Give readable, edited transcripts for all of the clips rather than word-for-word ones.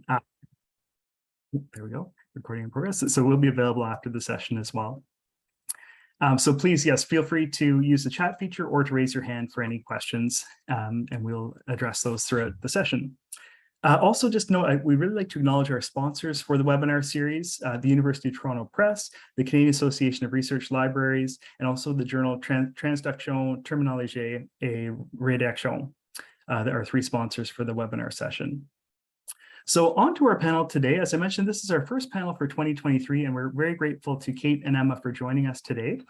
There we go, recording in progress. So we'll be available after the session as well. So please, yes, feel free to use the chat feature or to raise your hand for any questions, and we'll address those throughout the session. Also, just note, we really like to acknowledge our sponsors for the webinar series, the University of Toronto Press, the Canadian Association of Research Libraries, and also the journal Transduction, Terminologie et Rédaction. There are 3 sponsors for the webinar session. So on to our panel today. As I mentioned, this is our first panel for 2023, and we're very grateful to Kate and Emma for joining us today.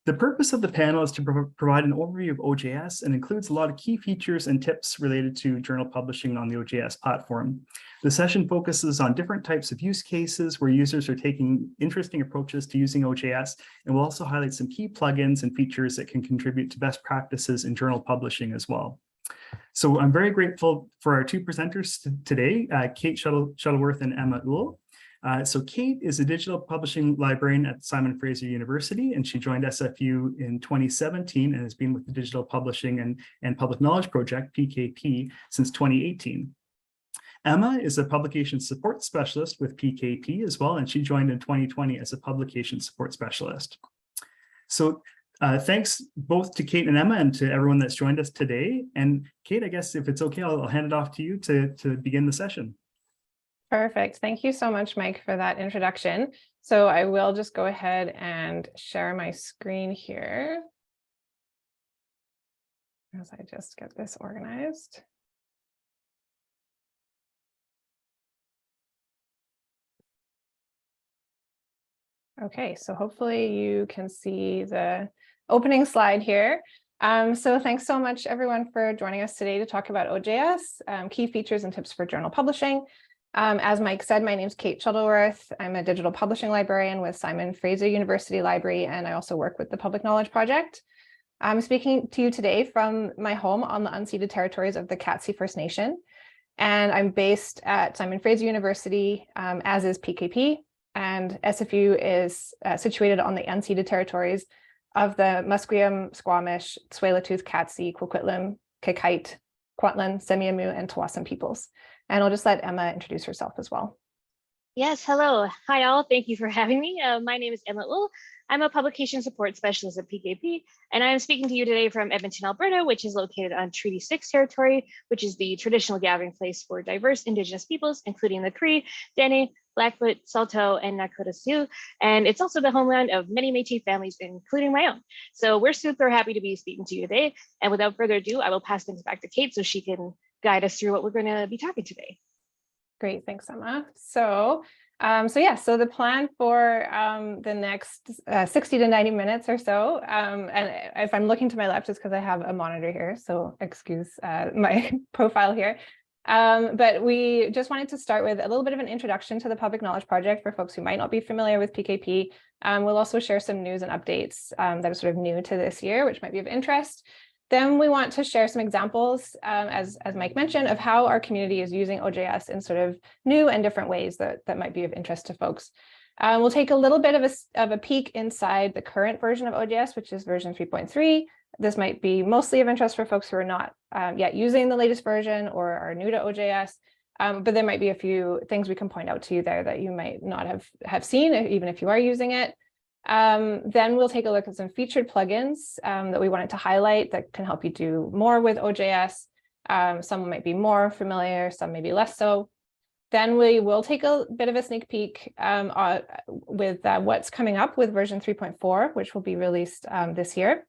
The purpose of the panel is to provide an overview of OJS and includes a lot of key features and tips related to journal publishing on the OJS platform. The session focuses on different types of use cases where users are taking interesting approaches to using OJS, and we'll also highlight some key plugins and features that can contribute to best practices in journal publishing as well. So I'm very grateful for our 2 presenters today, Kate Shuttleworth and Emma Uhl. So Kate is a digital publishing librarian at Simon Fraser University, and she joined SFU in 2017 and has been with the Digital Publishing and Public Knowledge Project, PKP, since 2018. Emma is a publication support specialist with PKP as well, and she joined in 2020 as a publication support specialist. So thanks both to Kate and Emma and to everyone that's joined us today. And Kate, I guess if it's okay, I'll hand it off to you to begin the session. Perfect. Thank you so much, Mike, for that introduction. So I will just go ahead and share my screen here as I just get this organized. Okay, so hopefully you can see the opening slide here. So thanks so much, everyone, for joining us today to talk about OJS, key features and tips for journal publishing. As Mike said, my name is Kate Shuttleworth. I'm a digital publishing librarian with Simon Fraser University Library, and I also work with the Public Knowledge Project. I'm speaking to you today from my home on the unceded territories of the Katzie First Nation, and I'm based at Simon Fraser University, as is PKP, and SFU is situated on the unceded territories of the Musqueam, Squamish, Tsleil-Waututh, Katzie, Coquitlam, Qayqayt, Kwantlen, Semiahmoo, and Tsawwassen peoples. And I'll just let Emma introduce herself as well. Yes, hello. Hi, all. Thank you for having me. My name is Emma Uhl. I'm a publication support specialist at PKP, and I'm speaking to you today from Edmonton, Alberta, which is located on Treaty 6 territory, which is the traditional gathering place for diverse Indigenous peoples, including the Cree, Dene, Blackfoot, Saulteaux, and Nakota Sioux. And it's also the homeland of many Métis families, including my own. So we're super happy to be speaking to you today. And without further ado, I will pass things back to Kate so she can guide us through what we're going to be talking today. Great, thanks, Emma. So the plan for the next 60 to 90 minutes or so, and if I'm looking to my left, it's because I have a monitor here, so excuse my profile here. But we just wanted to start with a little bit of an introduction to the Public Knowledge Project for folks who might not be familiar with PKP. We'll also share some news and updates that are sort of new to this year, which might be of interest. Then we want to share some examples, as Mike mentioned, of how our community is using OJS in sort of new and different ways that might be of interest to folks. We'll take a little bit of a peek inside the current version of OJS, which is version 3.3. This might be mostly of interest for folks who are not yet using the latest version or are new to OJS, but there might be a few things we can point out to you there that you might not have seen, even if you are using it. Then we'll take a look at some featured plugins that we wanted to highlight that can help you do more with OJS. Some might be more familiar, some maybe less so. Then we will take a bit of a sneak peek with what's coming up with version 3.4, which will be released this year.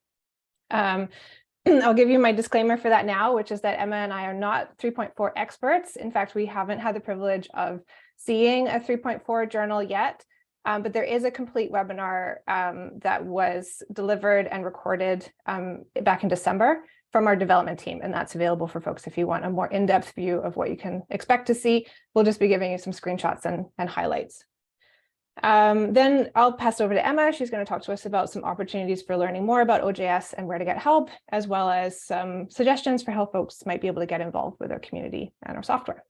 I'll give you my disclaimer for that now, which is that Emma and I are not 3.4 experts. In fact, we haven't had the privilege of seeing a 3.4 journal yet. But there is a complete webinar that was delivered and recorded back in December from our development team, and that's available for folks if you want a more in-depth view of what you can expect to see. We'll just be giving you some screenshots and highlights. Then I'll pass it over to Emma. She's going to talk to us about some opportunities for learning more about OJS and where to get help, as well as some suggestions for how folks might be able to get involved with our community and our software.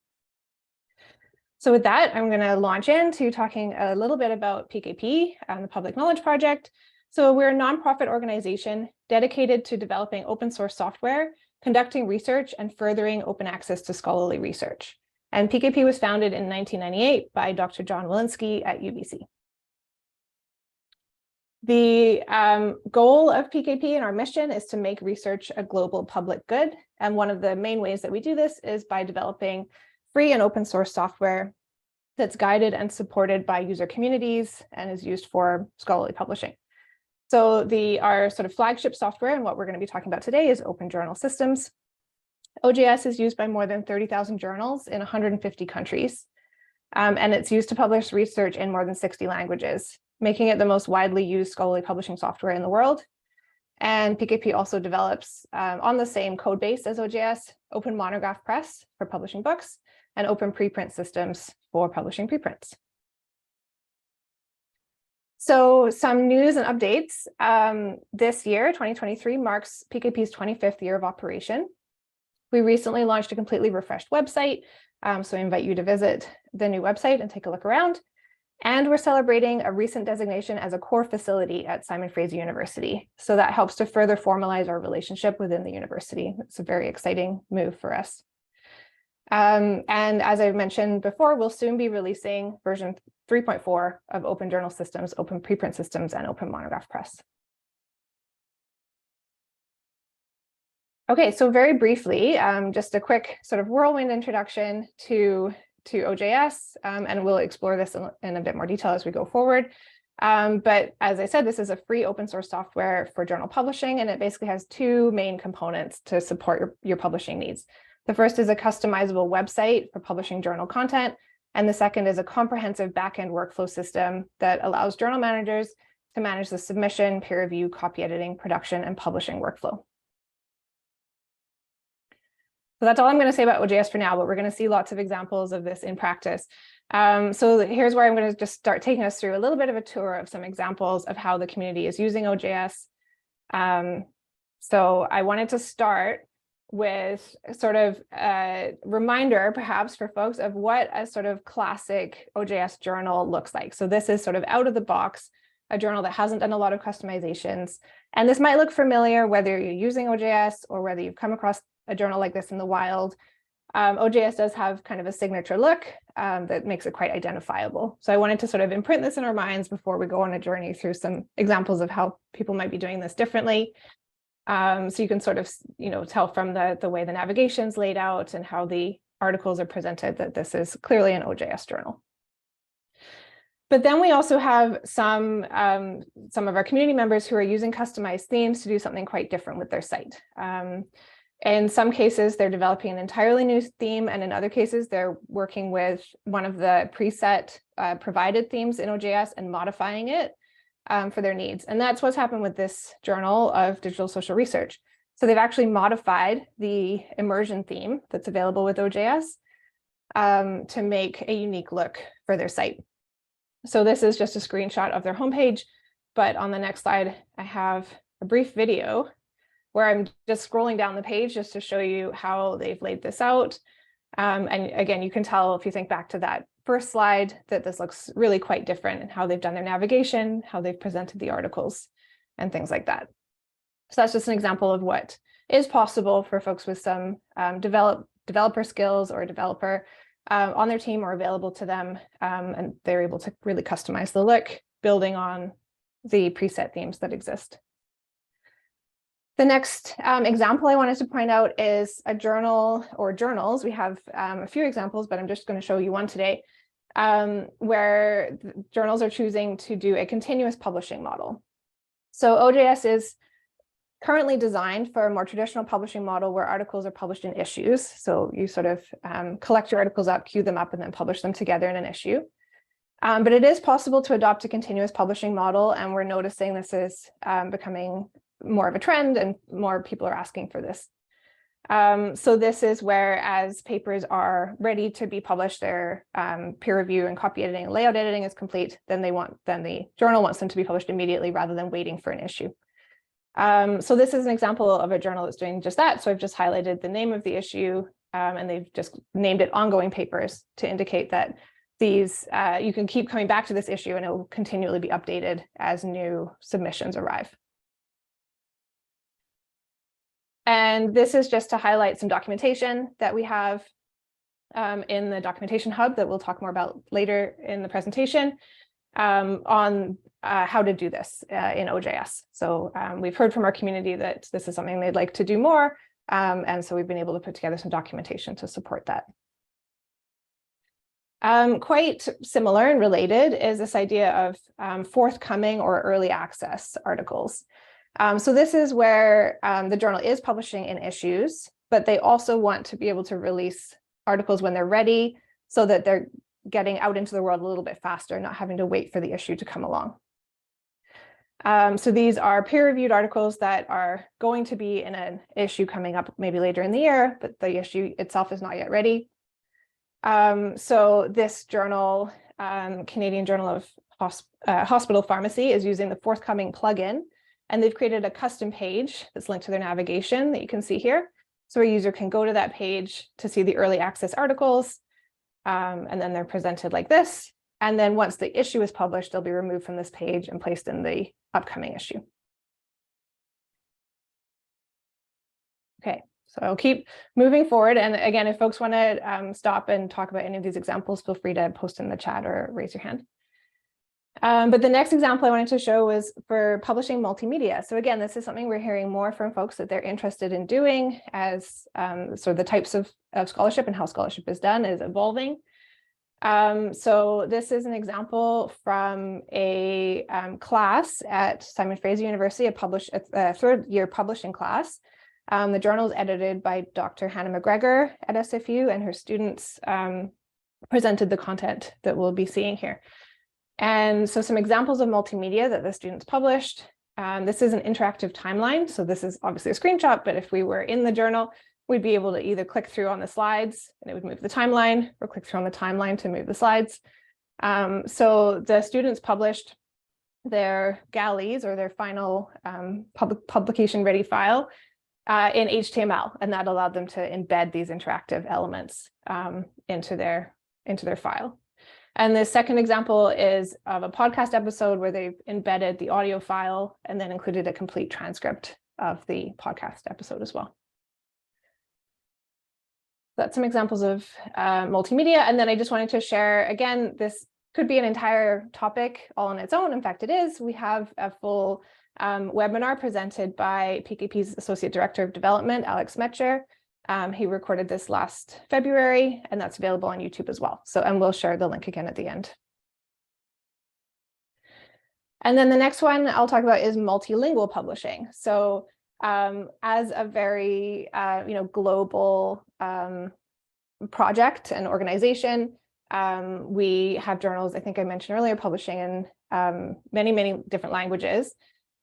So with that, I'm going to launch into talking a little bit about PKP and the Public Knowledge Project. So we're a nonprofit organization dedicated to developing open source software, conducting research, and furthering open access to scholarly research. And PKP was founded in 1998 by Dr. John Walensky at UBC. The goal of PKP and our mission is to make research a global public good. And one of the main ways that we do this is by developing free and open source software that's guided and supported by user communities and is used for scholarly publishing. So our sort of flagship software and what we're going to be talking about today is Open Journal Systems. OJS is used by more than 30,000 journals in 150 countries, and it's used to publish research in more than 60 languages, making it the most widely used scholarly publishing software in the world. And PKP also develops on the same code base as OJS, Open Monograph Press for publishing books, and open preprint systems for publishing preprints. So some news and updates. This year, 2023, marks PKP's 25th year of operation. We recently launched a completely refreshed website, so I invite you to visit the new website and take a look around. And we're celebrating a recent designation as a core facility at Simon Fraser University. So that helps to further formalize our relationship within the university. It's a very exciting move for us. And as I mentioned before, we'll soon be releasing version 3.4 of Open Journal Systems, Open Preprint Systems, and Open Monograph Press. Okay, so very briefly, just a quick sort of whirlwind introduction to OJS, and we'll explore this in a bit more detail as we go forward. But as I said, this is a free open source software for journal publishing, and it basically has two main components to support your publishing needs. The first is a customizable website for publishing journal content, and the second is a comprehensive backend workflow system that allows journal managers to manage the submission, peer review, copy editing, production, and publishing workflow. So that's all I'm going to say about OJS for now, but we're going to see lots of examples of this in practice. So here's where I'm going to just start taking us through a little bit of a tour of some examples of how the community is using OJS. So I wanted to start with sort of a reminder, perhaps, for folks of what a sort of classic OJS journal looks like. So this is sort of out of the box, a journal that hasn't done a lot of customizations. And this might look familiar whether you're using OJS or whether you've come across a journal like this in the wild. OJS does have kind of a signature look that makes it quite identifiable. So I wanted to sort of imprint this in our minds before we go on a journey through some examples of how people might be doing this differently. So you can sort of, tell from the way the navigation's laid out and how the articles are presented that this is clearly an OJS journal. But then we also have some of our community members who are using customized themes to do something quite different with their site. In some cases, they're developing an entirely new theme, and in other cases, they're working with one of the preset provided themes in OJS and modifying it for their needs. And that's what's happened with this journal of digital social research. So they've actually modified the immersion theme that's available with OJS to make a unique look for their site. So this is just a screenshot of their homepage, but on the next slide, I have a brief video where I'm just scrolling down the page just to show you how they've laid this out. And again, you can tell if you think back to that first slide that this looks really quite different in how they've done their navigation, how they've presented the articles, and things like that. So that's just an example of what is possible for folks with some developer skills or a developer on their team or available to them, and they're able to really customize the look, building on the preset themes that exist. The next example I wanted to point out is a journal or journals. We have a few examples, but I'm just going to show you one today, where journals are choosing to do a continuous publishing model. So OJS is currently designed for a more traditional publishing model where articles are published in issues. So you sort of collect your articles up, queue them up, and then publish them together in an issue. But it is possible to adopt a continuous publishing model, and we're noticing this is becoming more of a trend and more people are asking for this. So this is where, as papers are ready to be published, their peer review and copy editing and layout editing is complete, then the journal wants them to be published immediately rather than waiting for an issue. So this is an example of a journal that's doing just that. So I've just highlighted the name of the issue, and they've just named it ongoing papers to indicate that these you can keep coming back to this issue and it will continually be updated as new submissions arrive. And this is just to highlight some documentation that we have in the documentation hub that we'll talk more about later in the presentation on how to do this in OJS. So we've heard from our community that this is something they'd like to do more. And so we've been able to put together some documentation to support that. Quite similar and related is this idea of forthcoming or early access articles. So this is where the journal is publishing in issues, but they also want to be able to release articles when they're ready so that they're getting out into the world a little bit faster, not having to wait for the issue to come along. So these are peer-reviewed articles that are going to be in an issue coming up maybe later in the year, but the issue itself is not yet ready. So this journal, Canadian Journal of Hospital Pharmacy, is using the forthcoming plugin, and they've created a custom page that's linked to their navigation that you can see here. So a user can go to that page to see the early access articles, and then they're presented like this. And then once the issue is published, they'll be removed from this page and placed in the upcoming issue. Okay, so I'll keep moving forward. And again, if folks want to stop and talk about any of these examples, feel free to post in the chat or raise your hand. But the next example I wanted to show was for publishing multimedia. So again, this is something we're hearing more from folks that they're interested in doing as sort of the types of scholarship and how scholarship is done is evolving. So this is an example from a class at Simon Fraser University, a third-year publishing class. The journal is edited by Dr. Hannah McGregor at SFU, and her students presented the content that we'll be seeing here. And so some examples of multimedia that the students published. This is an interactive timeline. So this is obviously a screenshot, but if we were in the journal, we'd be able to either click through on the slides and it would move the timeline, or click through on the timeline to move the slides. So the students published their galleys, or their final publication ready file in HTML, and that allowed them to embed these interactive elements into their file. And the second example is of a podcast episode where they've embedded the audio file and then included a complete transcript of the podcast episode as well. That's some examples of multimedia. And then I just wanted to share, again, this could be an entire topic all on its own. In fact, it is. We have a full webinar presented by PKP's Associate Director of Development, Alex Metcher. He recorded this last February, and that's available on YouTube as well. So, and we'll share the link again at the end. And then the next one I'll talk about is multilingual publishing. So as a very global project and organization, we have journals, I think I mentioned earlier, publishing in many, many different languages.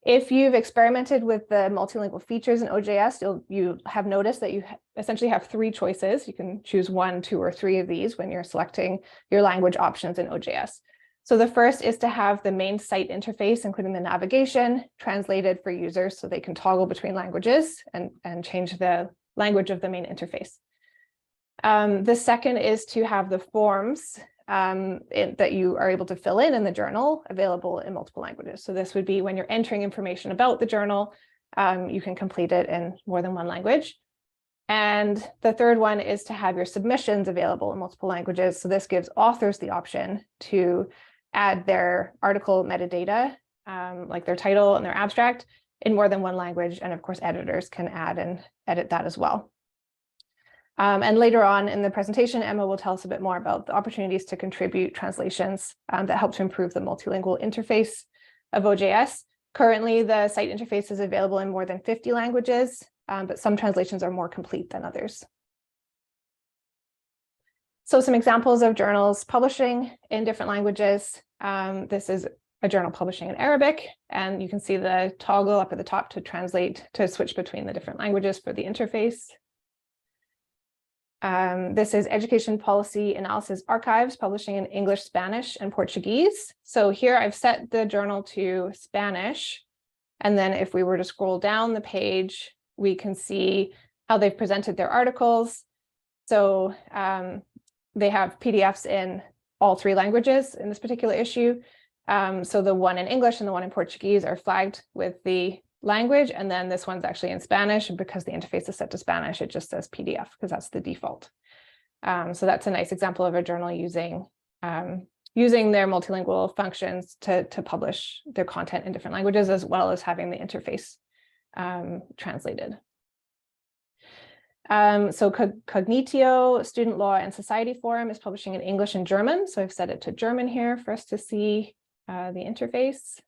If you've experimented with the multilingual features in OJS, you have noticed that you essentially have three choices. You can choose 1, 2, or 3 of these when you're selecting your language options in OJS. So the first is to have the main site interface, including the navigation, translated for users so they can toggle between languages and change the language of the main interface. The second is to have the forms that you are able to fill in the journal available in multiple languages. So this would be when you're entering information about the journal, you can complete it in more than one language. And the third one is to have your submissions available in multiple languages. So this gives authors the option to add their article metadata, like their title and their abstract, in more than one language. And of course, editors can add and edit that as well. And later on in the presentation, Emma will tell us a bit more about the opportunities to contribute translations that help to improve the multilingual interface of OJS. Currently, the site interface is available in more than 50 languages, but some translations are more complete than others. So some examples of journals publishing in different languages. This is a journal publishing in Arabic, and you can see the toggle up at the top to translate, to switch between the different languages for the interface. This is Education Policy Analysis Archives, publishing in English, Spanish, and Portuguese. So here I've set the journal to Spanish. And then if we were to scroll down the page, we can see how they've presented their articles. So they have PDFs in all 3 languages in this particular issue. So the one in English and the one in Portuguese are flagged with the language, and then this one's actually in Spanish, and because the interface is set to Spanish, it just says PDF because that's the default. So that's a nice example of a journal using their multilingual functions to publish their content in different languages, as well as having the interface translated. So Cognitio, Student Law and Society Forum is publishing in English and German. So I've set it to German here for us to see the interface,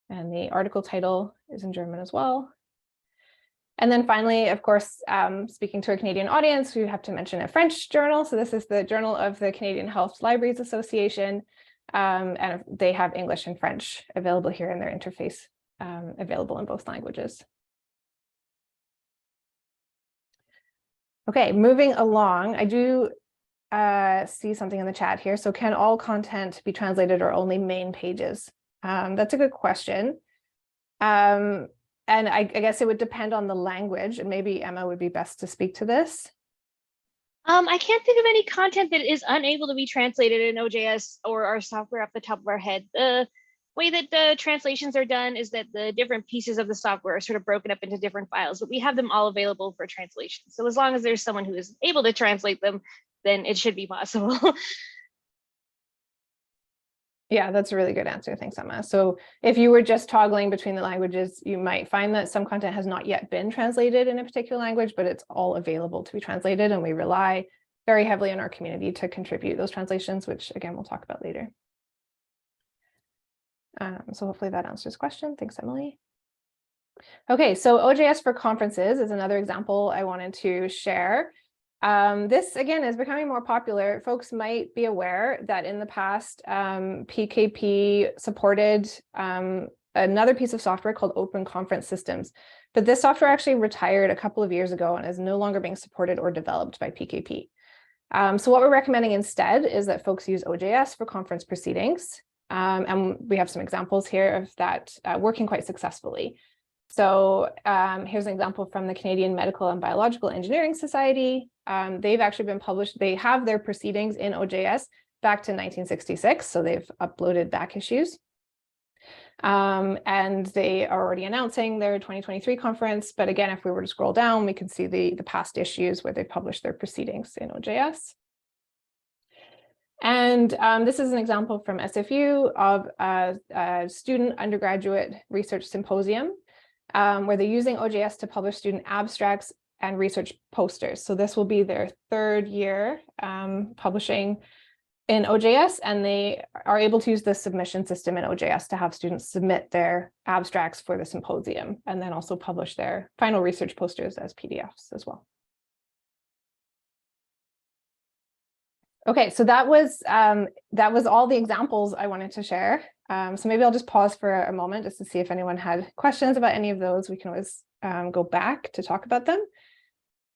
and the article title is in German as well. And then finally, of course, speaking to a Canadian audience, we have to mention a French journal. So this is the Journal of the Canadian Health Libraries Association, and they have English and French available here in their interface, available in both languages. Okay, moving along, I do see something in the chat here. So can all content be translated or only main pages? That's a good question. And I guess it would depend on the language, and maybe Emma would be best to speak to this. I can't think of any content that is unable to be translated in OJS or our software off the top of our head. The way that the translations are done is that the different pieces of the software are sort of broken up into different files, but we have them all available for translation. So as long as there's someone who is able to translate them, then it should be possible. Yeah, that's a really good answer. Thanks, Emma. So if you were just toggling between the languages, you might find that some content has not yet been translated in a particular language, but it's all available to be translated. And we rely very heavily on our community to contribute those translations, which again, we'll talk about later. So hopefully that answers the question. Thanks, Emily. Okay, so OJS for conferences is another example I wanted to share. This, again, is becoming more popular. Folks might be aware that in the past, PKP supported another piece of software called Open Conference Systems. But this software actually retired a couple of years ago and is no longer being supported or developed by PKP. So what we're recommending instead is that folks use OJS for conference proceedings. And we have some examples here of that working quite successfully. So here's an example from the Canadian Medical and Biological Engineering Society. They've actually been published, they have their proceedings in OJS back to 1966, so they've uploaded back issues. And they are already announcing their 2023 conference, but again, if we were to scroll down, we can see the past issues where they published their proceedings in OJS. And this is an example from SFU of a student undergraduate research symposium, where they're using OJS to publish student abstracts and research posters. So this will be their third year publishing in OJS, and they are able to use the submission system in OJS to have students submit their abstracts for the symposium, and then also publish their final research posters as PDFs as well. Okay, so that was all the examples I wanted to share. So maybe I'll just pause for a moment just to see if anyone had questions about any of those. We can always go back to talk about them.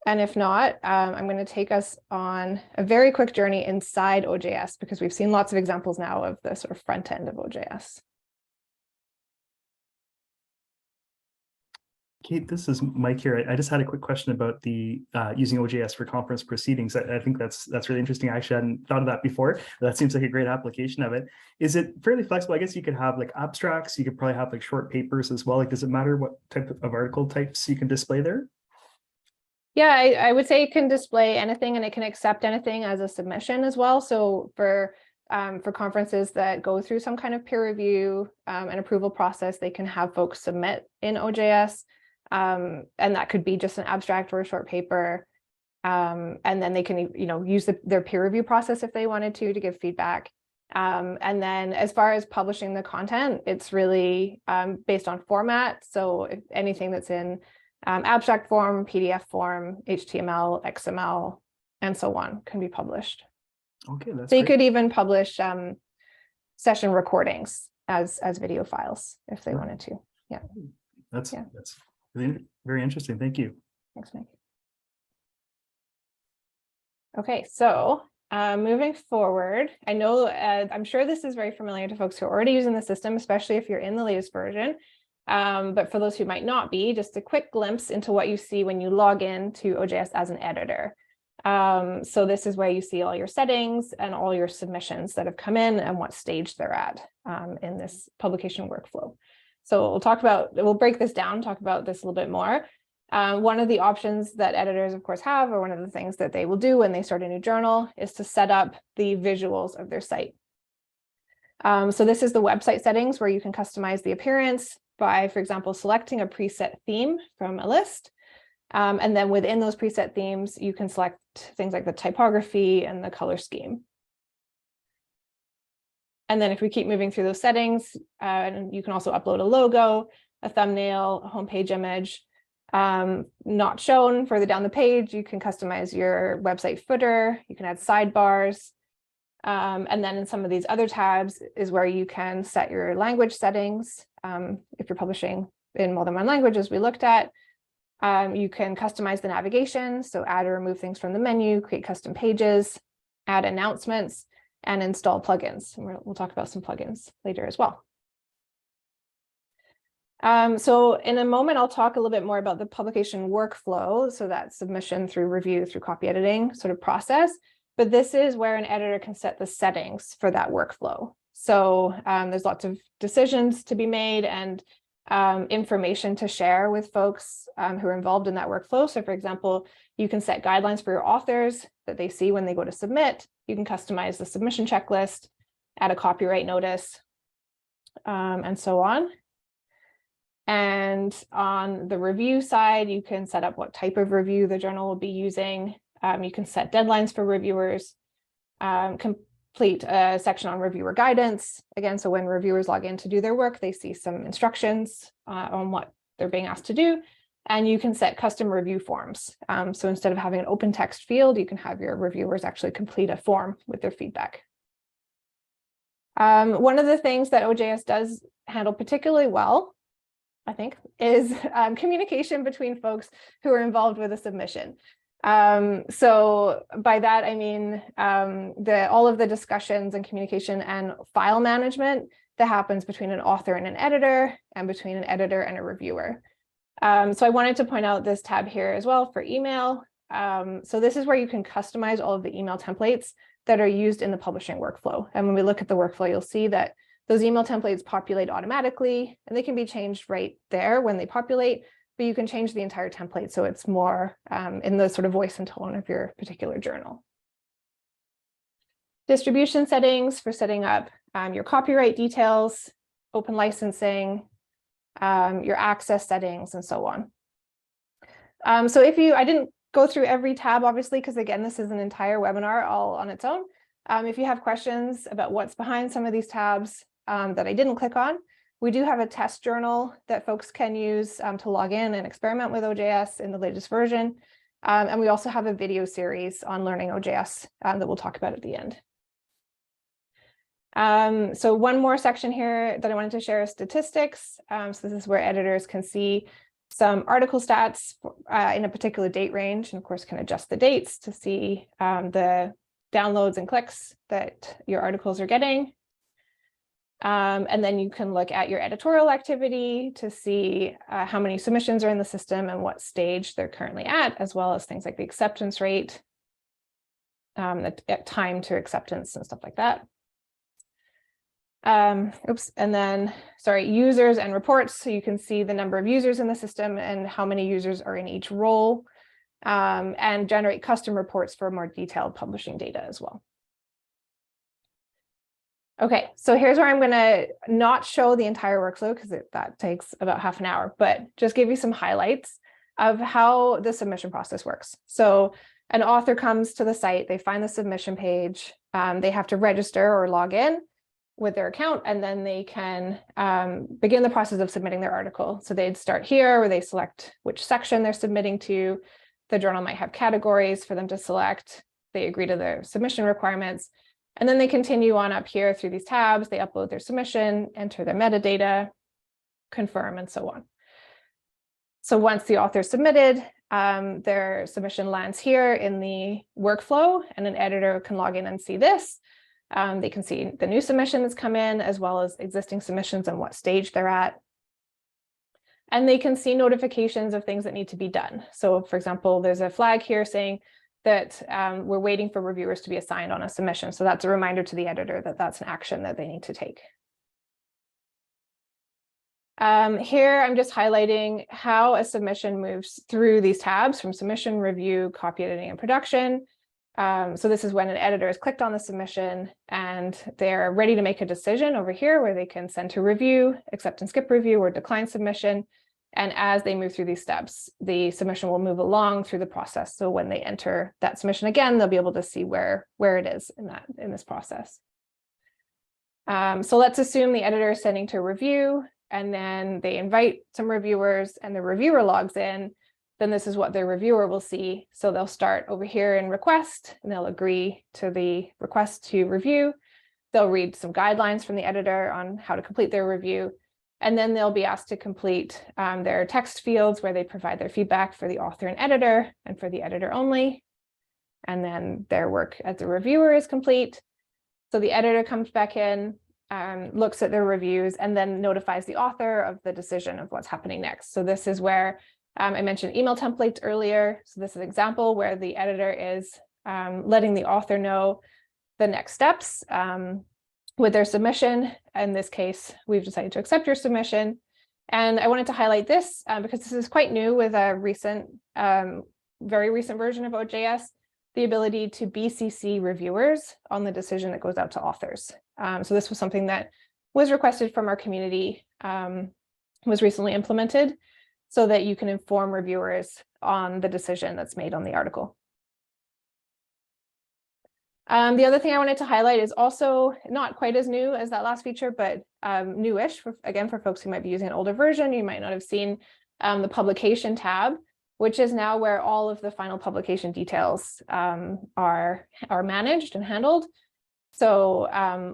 And if not, I'm going to take us on a very quick journey inside OJS, because we've seen lots of examples now of the sort of front end of OJS. Kate, this is Mike here. I just had a quick question about the using OJS for conference proceedings. I think that's really interesting. I actually hadn't thought of that before. That seems like a great application of it. Is it fairly flexible? I guess you could have like abstracts. You could probably have like short papers as well. Like, does it matter what type of article types you can display there? Yeah, I would say it can display anything, and it can accept anything as a submission as well. So for conferences that go through some kind of peer review and approval process, they can have folks submit in OJS. And that could be just an abstract or a short paper. And then they can, use their peer review process if they wanted to give feedback. And then as far as publishing the content, it's really based on format. So if anything that's in abstract form, PDF form, HTML, XML, and so on can be published. Okay, that's so you great. could even publish session recordings as video files if they wanted to. Yeah. That's really very interesting. Thank you. Thanks, Mike. Okay, so moving forward, I know I'm sure this is very familiar to folks who are already using the system, especially if you're in the latest version. But for those who might not be, just a quick glimpse into what you see when you log in to OJS as an editor. So this is where you see all your settings and all your submissions that have come in and what stage they're at in this publication workflow. So we'll break this down, talk about this a little bit more. One of the options that editors, of course, have, or one of the things that they will do when they start a new journal, is to set up the visuals of their site. So this is the website settings where you can customize the appearance by, for example, selecting a preset theme from a list. And then within those preset themes, you can select things like the typography and the color scheme. And then if we keep moving through those settings, you can also upload a logo, a thumbnail, a homepage image. Not shown further down the page, you can customize your website footer, you can add sidebars. And then in some of these other tabs is where you can set your language settings. If you're publishing in more than one language, as we looked at, you can customize the navigation, so add or remove things from the menu, create custom pages, add announcements, and install plugins. And we'll talk about some plugins later as well. So in a moment, I'll talk a little bit more about the publication workflow, so that submission through review through copy editing sort of process. But this is where an editor can set the settings for that workflow. So there's lots of decisions to be made and information to share with folks who are involved in that workflow. So for example, you can set guidelines for your authors that they see when they go to submit. You can customize the submission checklist, add a copyright notice, and so on. And on the review side, you can set up what type of review the journal will be using. You can set deadlines for reviewers, complete a section on reviewer guidance. Again, so when reviewers log in to do their work, they see some instructions on what they're being asked to do. And you can set custom review forms. So instead of having an open text field, you can have your reviewers actually complete a form with their feedback. One of the things that OJS does handle particularly well, I think, is communication between folks who are involved with a submission. So by that, I mean all of the discussions and communication and file management that happens between an author and an editor, and between an editor and a reviewer. So I wanted to point out this tab here as well for email. So this is where you can customize all of the email templates that are used in the publishing workflow. And when we look at the workflow, you'll see that those email templates populate automatically, and they can be changed right there when they populate, but you can change the entire template so it's more in the sort of voice and tone of your particular journal. Distribution settings for setting up your copyright details, open licensing, your access settings, and so on. So I didn't go through every tab, obviously, because again, this is an entire webinar all on its own. If you have questions about what's behind some of these tabs that I didn't click on, we do have a test journal that folks can use to log in and experiment with OJS in the latest version. And we also have a video series on learning OJS that we'll talk about at the end. So one more section here that I wanted to share is statistics. So this is where editors can see some article stats in a particular date range, and of course can adjust the dates to see the downloads and clicks that your articles are getting. And then you can look at your editorial activity to see how many submissions are in the system and what stage they're currently at, as well as things like the acceptance rate, the time to acceptance and stuff like that. And then, users and reports. So you can see the number of users in the system and how many users are in each role, and generate custom reports for more detailed publishing data as well. Okay, so here's where I'm going to not show the entire workflow because that takes about half an hour, but just give you some highlights of how the submission process works. So an author comes to the site, they find the submission page, they have to register or log in with their account, and then they can begin the process of submitting their article. So they'd start here where they select which section they're submitting to. The journal might have categories for them to select. They agree to their submission requirements. And then they continue on up here through these tabs. They upload their submission, enter their metadata, confirm, and so on. So once the author submitted, their submission lands here in the workflow, and an editor can log in and see this. They can see the new submission that's come in, as well as existing submissions and what stage they're at. And they can see notifications of things that need to be done. So for example, there's a flag here saying that we're waiting for reviewers to be assigned on a submission. So that's a reminder to the editor that that's an action that they need to take. Here, I'm just highlighting how a submission moves through these tabs from submission, review, copy editing, and production. So this is when an editor has clicked on the submission and they're ready to make a decision over here where they can send to review, accept and skip review, or decline submission. And as they move through these steps, the submission will move along through the process. So when they enter that submission again, they'll be able to see where it is in this process. So let's assume the editor is sending to review, and then they invite some reviewers and the reviewer logs in. Then this is what their reviewer will see. So they'll start over here in request, and they'll agree to the request to review. They'll read some guidelines from the editor on how to complete their review. And then they'll be asked to complete their text fields where they provide their feedback for the author and editor, and for the editor only. And then their work as a reviewer is complete. So the editor comes back in, looks at their reviews, and then notifies the author of the decision of what's happening next. So this is where I mentioned email templates earlier. So this is an example where the editor is letting the author know the next steps with their submission. In this case, we've decided to accept your submission. And I wanted to highlight this because this is quite new with a recent, very recent version of OJS, the ability to BCC reviewers on the decision that goes out to authors. So this was something that was requested from our community, was recently implemented, so that you can inform reviewers on the decision that's made on the article. The other thing I wanted to highlight is also not quite as new as that last feature, but newish, again, for folks who might be using an older version. You might not have seen the publication tab, which is now where all of the final publication details are managed and handled. So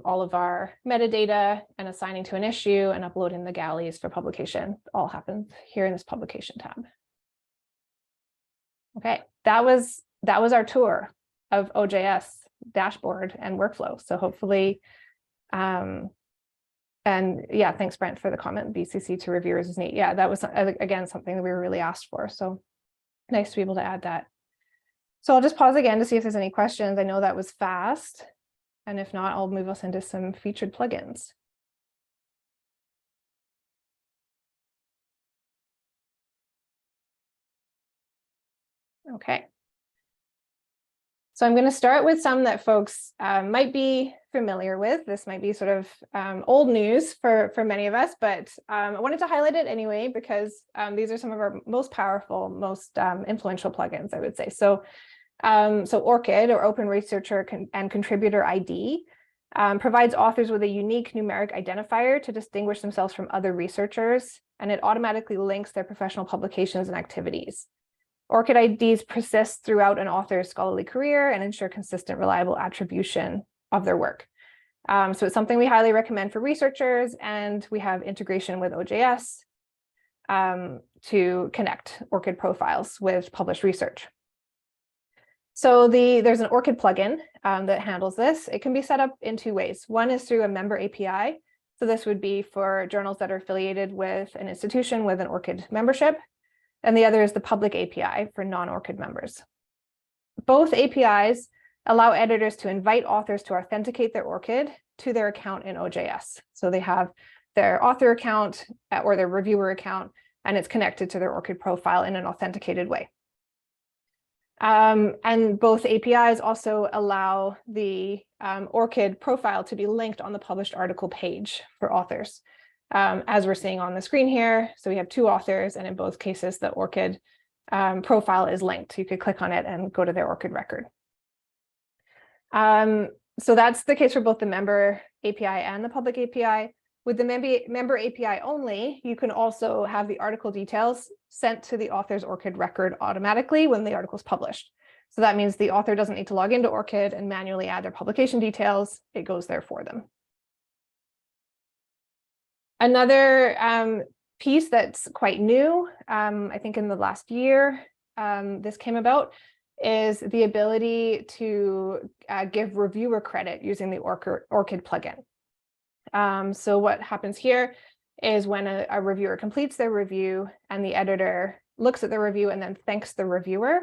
all of our metadata and assigning to an issue and uploading the galleys for publication all happens here in this publication tab. Okay, that was our tour of OJS dashboard and workflow. So hopefully, and yeah, thanks Brent for the comment. BCC to reviewers is neat. Yeah, that was again something that we were really asked for. So nice to be able to add that. So I'll just pause again to see if there's any questions. I know that was fast. And if not, I'll move us into some featured plugins. Okay. So I'm going to start with some that folks might be familiar with. This might be sort of old news for many of us, but I wanted to highlight it anyway, because these are some of our most powerful, most influential plugins, I would say. So ORCID, or Open Researcher and Contributor ID, provides authors with a unique numeric identifier to distinguish themselves from other researchers, and it automatically links their professional publications and activities. ORCID IDs persist throughout an author's scholarly career and ensure consistent, reliable attribution of their work. So it's something we highly recommend for researchers, and we have integration with OJS to connect ORCID profiles with published research. So there's an ORCID plugin that handles this. It can be set up in two ways. One is through a member API. So this would be for journals that are affiliated with an institution with an ORCID membership. And the other is the public API for non-ORCID members. Both APIs allow editors to invite authors to authenticate their ORCID to their account in OJS. So they have their author account or their reviewer account, and it's connected to their ORCID profile in an authenticated way. And both APIs also allow the ORCID profile to be linked on the published article page for authors, as we're seeing on the screen here. So we have two authors, and in both cases, the ORCID profile is linked. You could click on it and go to their ORCID record. So that's the case for both the member API and the public API. With the member API only, you can also have the article details sent to the author's ORCID record automatically when the article is published. So that means the author doesn't need to log into ORCID and manually add their publication details. It goes there for them. Another piece that's quite new, I think in the last year, this came about, is the ability to give reviewer credit using the ORCID plugin. So what happens here is when a reviewer completes their review and the editor looks at the review and then thanks the reviewer,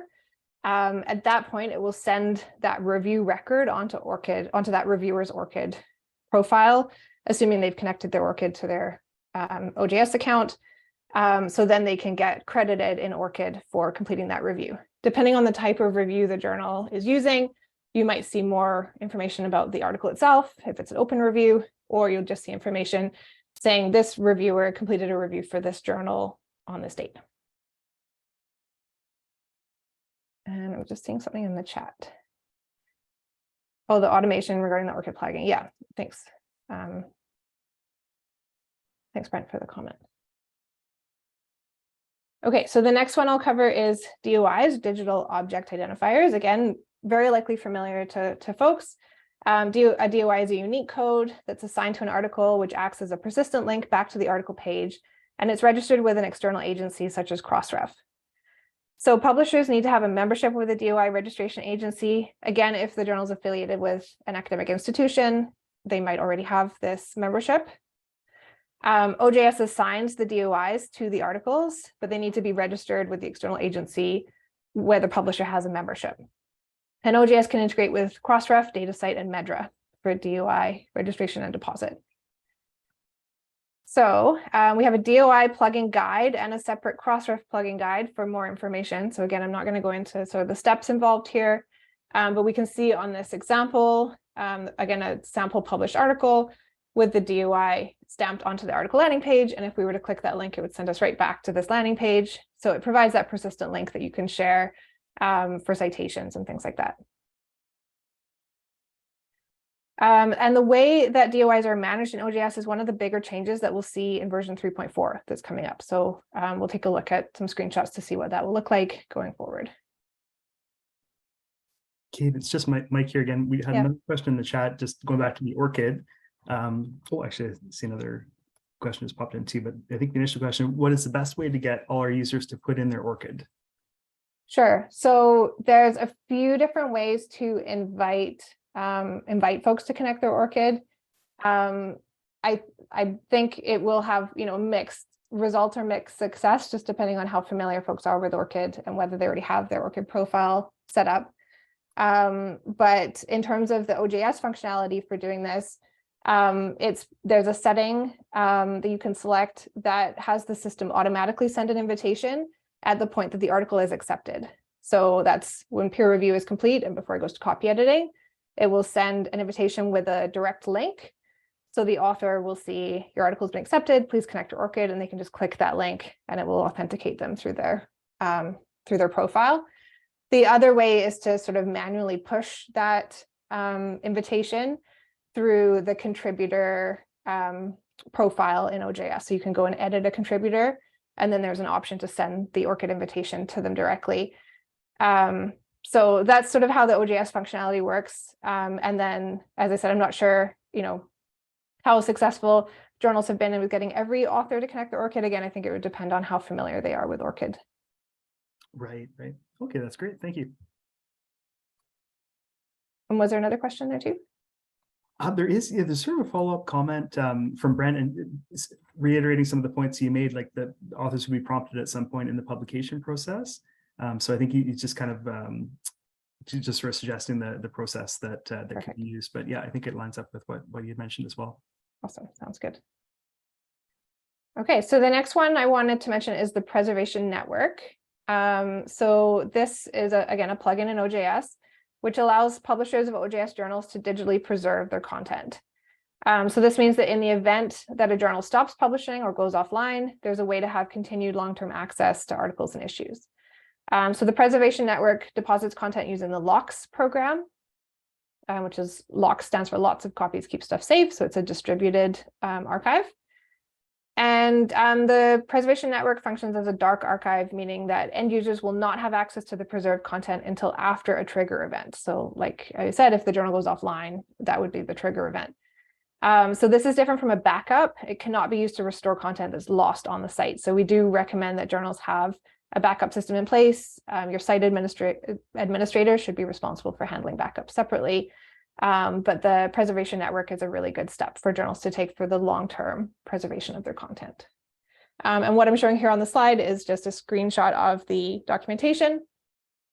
at that point, it will send that review record onto ORCID, onto that reviewer's ORCID profile, assuming they've connected their ORCID to their OJS account. So then they can get credited in ORCID for completing that review. Depending on the type of review the journal is using, you might see more information about the article itself, if it's an open review, or you'll just see information saying this reviewer completed a review for this journal on this date. And I'm just seeing something in the chat. Oh, the automation regarding the ORCID flagging. Yeah, thanks. Thanks, Brent, for the comment. Okay, so the next one I'll cover is DOIs, digital object identifiers. Again, very likely familiar to folks. A DOI is a unique code that's assigned to an article, which acts as a persistent link back to the article page, and it's registered with an external agency such as Crossref. So publishers need to have a membership with a DOI registration agency. Again, if the journal is affiliated with an academic institution, they might already have this membership. OJS assigns the DOIs to the articles, but they need to be registered with the external agency where the publisher has a membership. And OJS can integrate with Crossref, DataCite, and Medra for DOI registration and deposit. So we have a DOI plugin guide and a separate Crossref plugin guide for more information. So again, I'm not going to go into sort of the steps involved here, but we can see on this example, again, a sample published article with the DOI stamped onto the article landing page. And if we were to click that link, it would send us right back to this landing page. So it provides that persistent link that you can share for citations and things like that. And the way that DOIs are managed in OJS is one of the bigger changes that we'll see in version 3.4 that's coming up. So we'll take a look at some screenshots to see what that will look like going forward. Kate, it's just Mike here again. We had another question in the chat, just going back to the ORCID. Oh, actually, I see another question has popped in too, but I think the initial question, what is the best way to get all our users to put in their ORCID? Sure. So there's a few different ways to invite folks to connect their ORCID. I think it will have, mixed results or mixed success, just depending on how familiar folks are with ORCID and whether they already have their ORCID profile set up. But in terms of the OJS functionality for doing this, there's a setting that you can select that has the system automatically send an invitation at the point that the article is accepted. So that's when peer review is complete and before it goes to copy editing, it will send an invitation with a direct link. So the author will see your article has been accepted, please connect to ORCID, and they can just click that link and it will authenticate them through their profile. The other way is to sort of manually push that invitation through the contributor profile in OJS. So you can go and edit a contributor, and then there's an option to send the ORCID invitation to them directly. So that's sort of how the OJS functionality works. And then, as I said, I'm not sure, how successful journals have been with getting every author to connect their ORCID. Again, I think it would depend on how familiar they are with ORCID. Right. Okay, that's great. Thank you. And was there another question there too? There's sort of a follow-up comment from Brent, and reiterating some of the points you made, like the authors will be prompted at some point in the publication process. So I think he's just kind of just sort of suggesting the process that could be used. But yeah, I think it lines up with what you had mentioned as well. Awesome, sounds good. Okay, so the next one I wanted to mention is the preservation network. So this is again a plugin in OJS, which allows publishers of OJS journals to digitally preserve their content. So this means that in the event that a journal stops publishing or goes offline, there's a way to have continued long-term access to articles and issues. So the preservation network deposits content using the LOCKSS program, which is LOCKSS stands for lots of copies keep stuff safe. So it's a distributed archive. And the preservation network functions as a dark archive, meaning that end users will not have access to the preserved content until after a trigger event. So like I said, if the journal goes offline, that would be the trigger event. So this is different from a backup. It cannot be used to restore content that's lost on the site. So we do recommend that journals have a backup system in place. Your site administrator should be responsible for handling backups separately. But the preservation network is a really good step for journals to take for the long-term preservation of their content. And what I'm showing here on the slide is just a screenshot of the documentation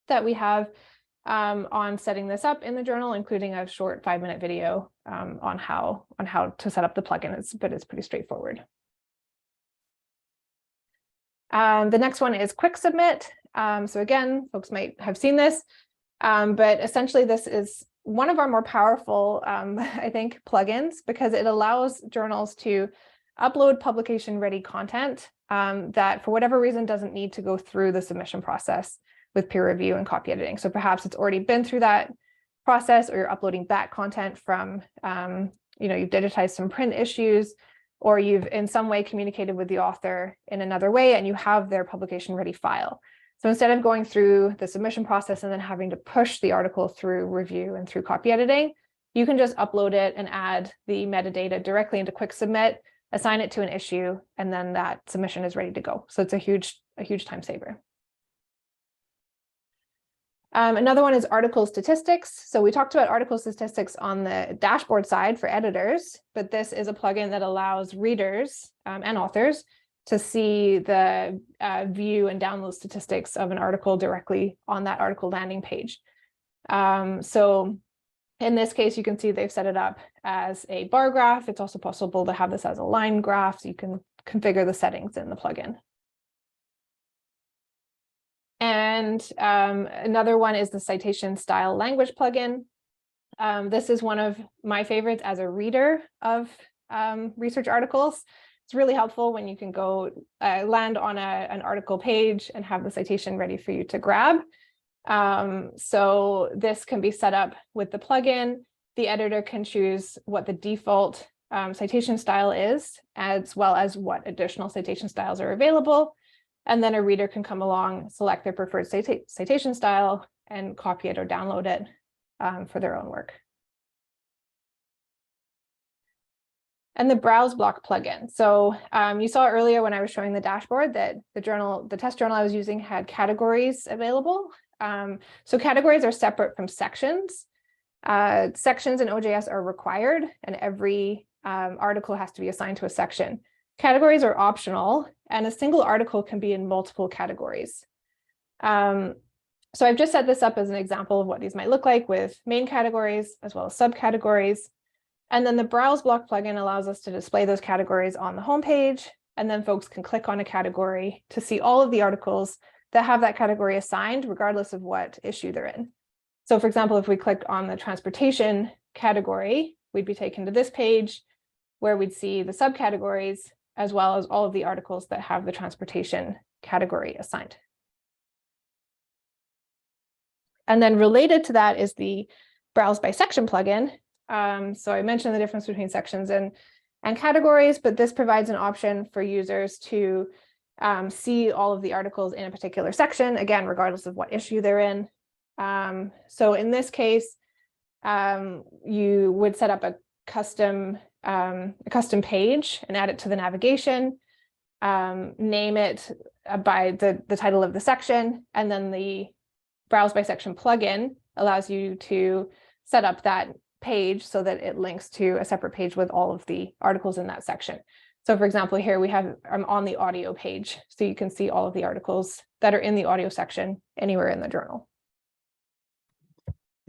that we have on setting this up in the journal, including a short 5-minute video on how to set up the plugin. But it's pretty straightforward. The next one is quick submit. So again, folks might have seen this, but essentially this is one of our more powerful, I think, plugins, because it allows journals to upload publication ready content that for whatever reason doesn't need to go through the submission process with peer review and copy editing. So perhaps it's already been through that process, or you're uploading back content from, you've digitized some print issues, or you've in some way communicated with the author in another way and you have their publication ready file. So instead of going through the submission process and then having to push the article through review and through copy editing, you can just upload it and add the metadata directly into Quick Submit, assign it to an issue, and then that submission is ready to go. So it's a huge time saver. Another one is article statistics. So we talked about article statistics on the dashboard side for editors, but this is a plugin that allows readers and authors to see the view and download statistics of an article directly on that article landing page. So in this case, you can see they've set it up as a bar graph. It's also possible to have this as a line graph, so you can configure the settings in the plugin. And another one is the citation style language plugin. This is one of my favorites as a reader of research articles. It's really helpful when you can go land on an article page and have the citation ready for you to grab. So this can be set up with the plugin. The editor can choose what the default citation style is, as well as what additional citation styles are available. And then a reader can come along, select their preferred citation style, and copy it or download it for their own work. And the browse block plugin. So you saw earlier when I was showing the dashboard that the test journal I was using had categories available. So categories are separate from sections. Sections in OJS are required, and every article has to be assigned to a section. Categories are optional, and a single article can be in multiple categories. So I've just set this up as an example of what these might look like with main categories as well as subcategories. And then the browse block plugin allows us to display those categories on the homepage, and then folks can click on a category to see all of the articles that have that category assigned, regardless of what issue they're in. So for example, if we clicked on the transportation category, we'd be taken to this page where we'd see the subcategories, as well as all of the articles that have the transportation category assigned. And then related to that is the browse by section plugin. So I mentioned the difference between sections and categories, but this provides an option for users to see all of the articles in a particular section, again, regardless of what issue they're in. So in this case, you would set up a custom page and add it to the navigation, name it by the title of the section, and then the browse by section plugin allows you to set up that page so that it links to a separate page with all of the articles in that section. So for example, here I'm on the audio page, so you can see all of the articles that are in the audio section anywhere in the journal.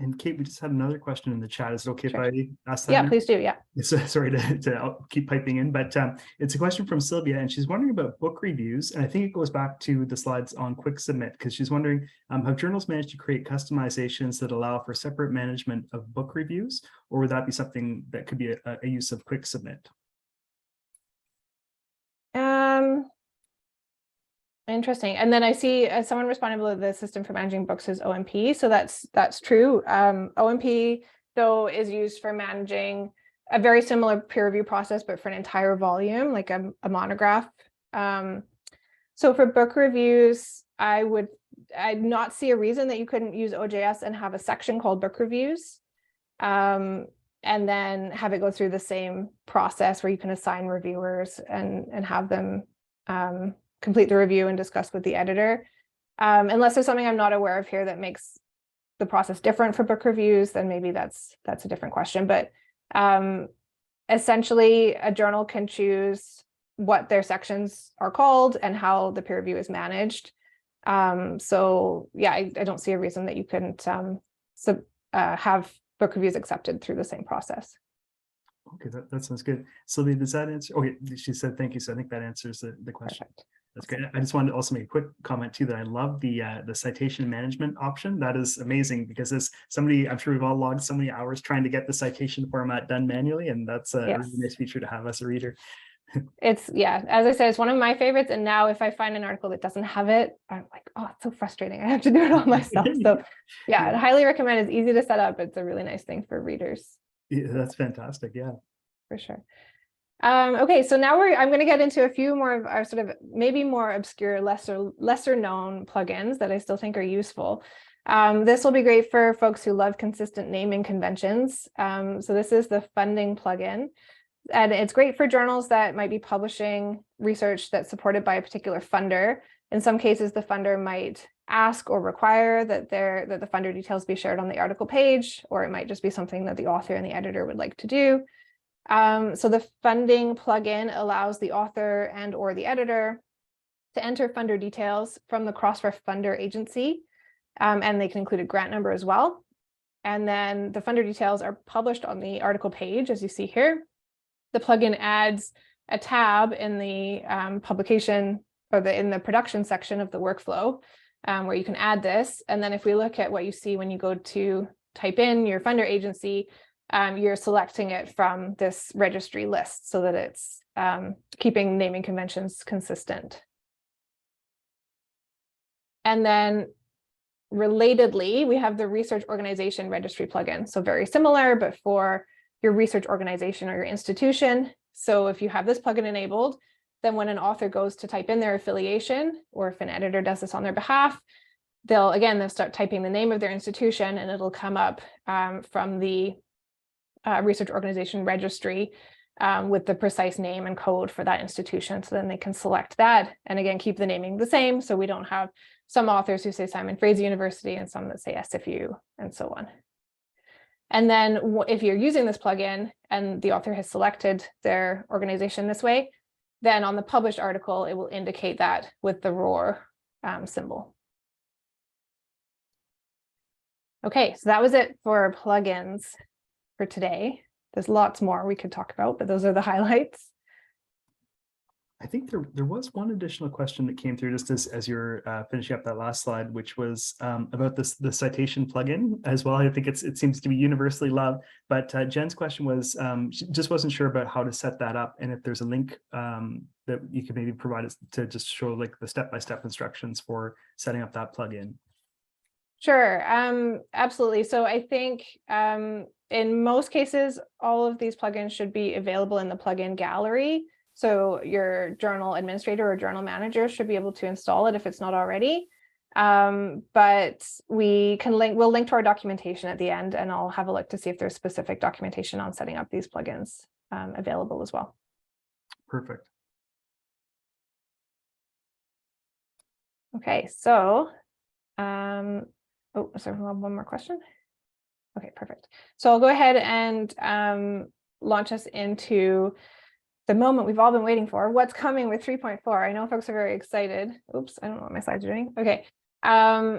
And Kate, we just had another question in the chat. Is it okay Sure. if I ask that? Yeah, now? please do. Yeah. Sorry to keep piping in, but it's a question from Sylvia, and she's wondering about book reviews. And I think it goes back to the slides on Quick Submit, because she's wondering, have journals managed to create customizations that allow for separate management of book reviews, or would that be something that could be a use of Quick Submit? Interesting. And then I see someone responded with the system for managing books is OMP. So that's true. OMP, though, is used for managing a very similar peer review process, but for an entire volume, like a monograph. So for book reviews, I'd not see a reason that you couldn't use OJS and have a section called book reviews, and then have it go through the same process where you can assign reviewers and have them complete the review and discuss with the editor. Unless there's something I'm not aware of here that makes the process different for book reviews, then maybe that's a different question. But essentially, a journal can choose what their sections are called and how the peer review is managed. So yeah, I don't see a reason that you couldn't have book reviews accepted through the same process. Okay, that sounds good. Sylvia, does that answer? Okay, she said thank you. So I think that answers the question. Perfect. That's great. I just wanted to also make a quick comment too, that I love the citation management option. That is amazing, because as somebody, I'm sure we've all logged so many hours trying to get the citation format done manually, and that's a really nice feature to have as a reader. It's, yeah, as I said, it's one of my favorites. And now if I find an article that doesn't have it, I'm like, oh, it's so frustrating. I have to do it all myself. So yeah, I'd highly recommend. It's easy to set up. It's a really nice thing for readers. Yeah, that's fantastic. Yeah. For sure. Okay, so now I'm going to get into a few more of our sort of maybe more obscure, lesser known plugins that I still think are useful. This will be great for folks who love consistent naming conventions. So this is the funding plugin. And it's great for journals that might be publishing research that's supported by a particular funder. In some cases, the funder might ask or require that the funder details be shared on the article page, or it might just be something that the author and the editor would like to do. So the funding plugin allows the author and or the editor to enter funder details from the Crossref funder agency, and they can include a grant number as well. And then the funder details are published on the article page, as you see here. The plugin adds a tab in the publication or in the production section of the workflow where you can add this. And then if we look at what you see when you go to type in your funder agency, you're selecting it from this registry list so that it's keeping naming conventions consistent. And then relatedly, we have the research organization registry plugin. So very similar, but for your research organization or your institution. So if you have this plugin enabled, then when an author goes to type in their affiliation, or if an editor does this on their behalf, they'll start typing the name of their institution, and it'll come up from the research organization registry with the precise name and code for that institution. So then they can select that, and again, keep the naming the same. So we don't have some authors who say Simon Fraser University and some that say SFU and so on. And then if you're using this plugin and the author has selected their organization this way, then on the published article, it will indicate that with the ROAR symbol. Okay, so that was it for plugins for today. There's lots more we could talk about, but those are the highlights. I think there was one additional question that came through just as you're finishing up that last slide, which was about the citation plugin as well. I think it seems to be universally loved, but Jen's question was she just wasn't sure about how to set that up, and if there's a link that you could maybe provide us to just show like the step-by-step instructions for setting up that plugin. Sure, absolutely. So I think in most cases, all of these plugins should be available in the plugin gallery. So your journal administrator or journal manager should be able to install it if it's not already. But we'll link to our documentation at the end, and I'll have a look to see if there's specific documentation on setting up these plugins available as well. Perfect. Okay, so, oh, sorry, one more question. Okay, perfect. So I'll go ahead and launch us into the moment we've all been waiting for, what's coming with 3.4. I know folks are very excited. Oops, I don't know what my slides are doing. Okay.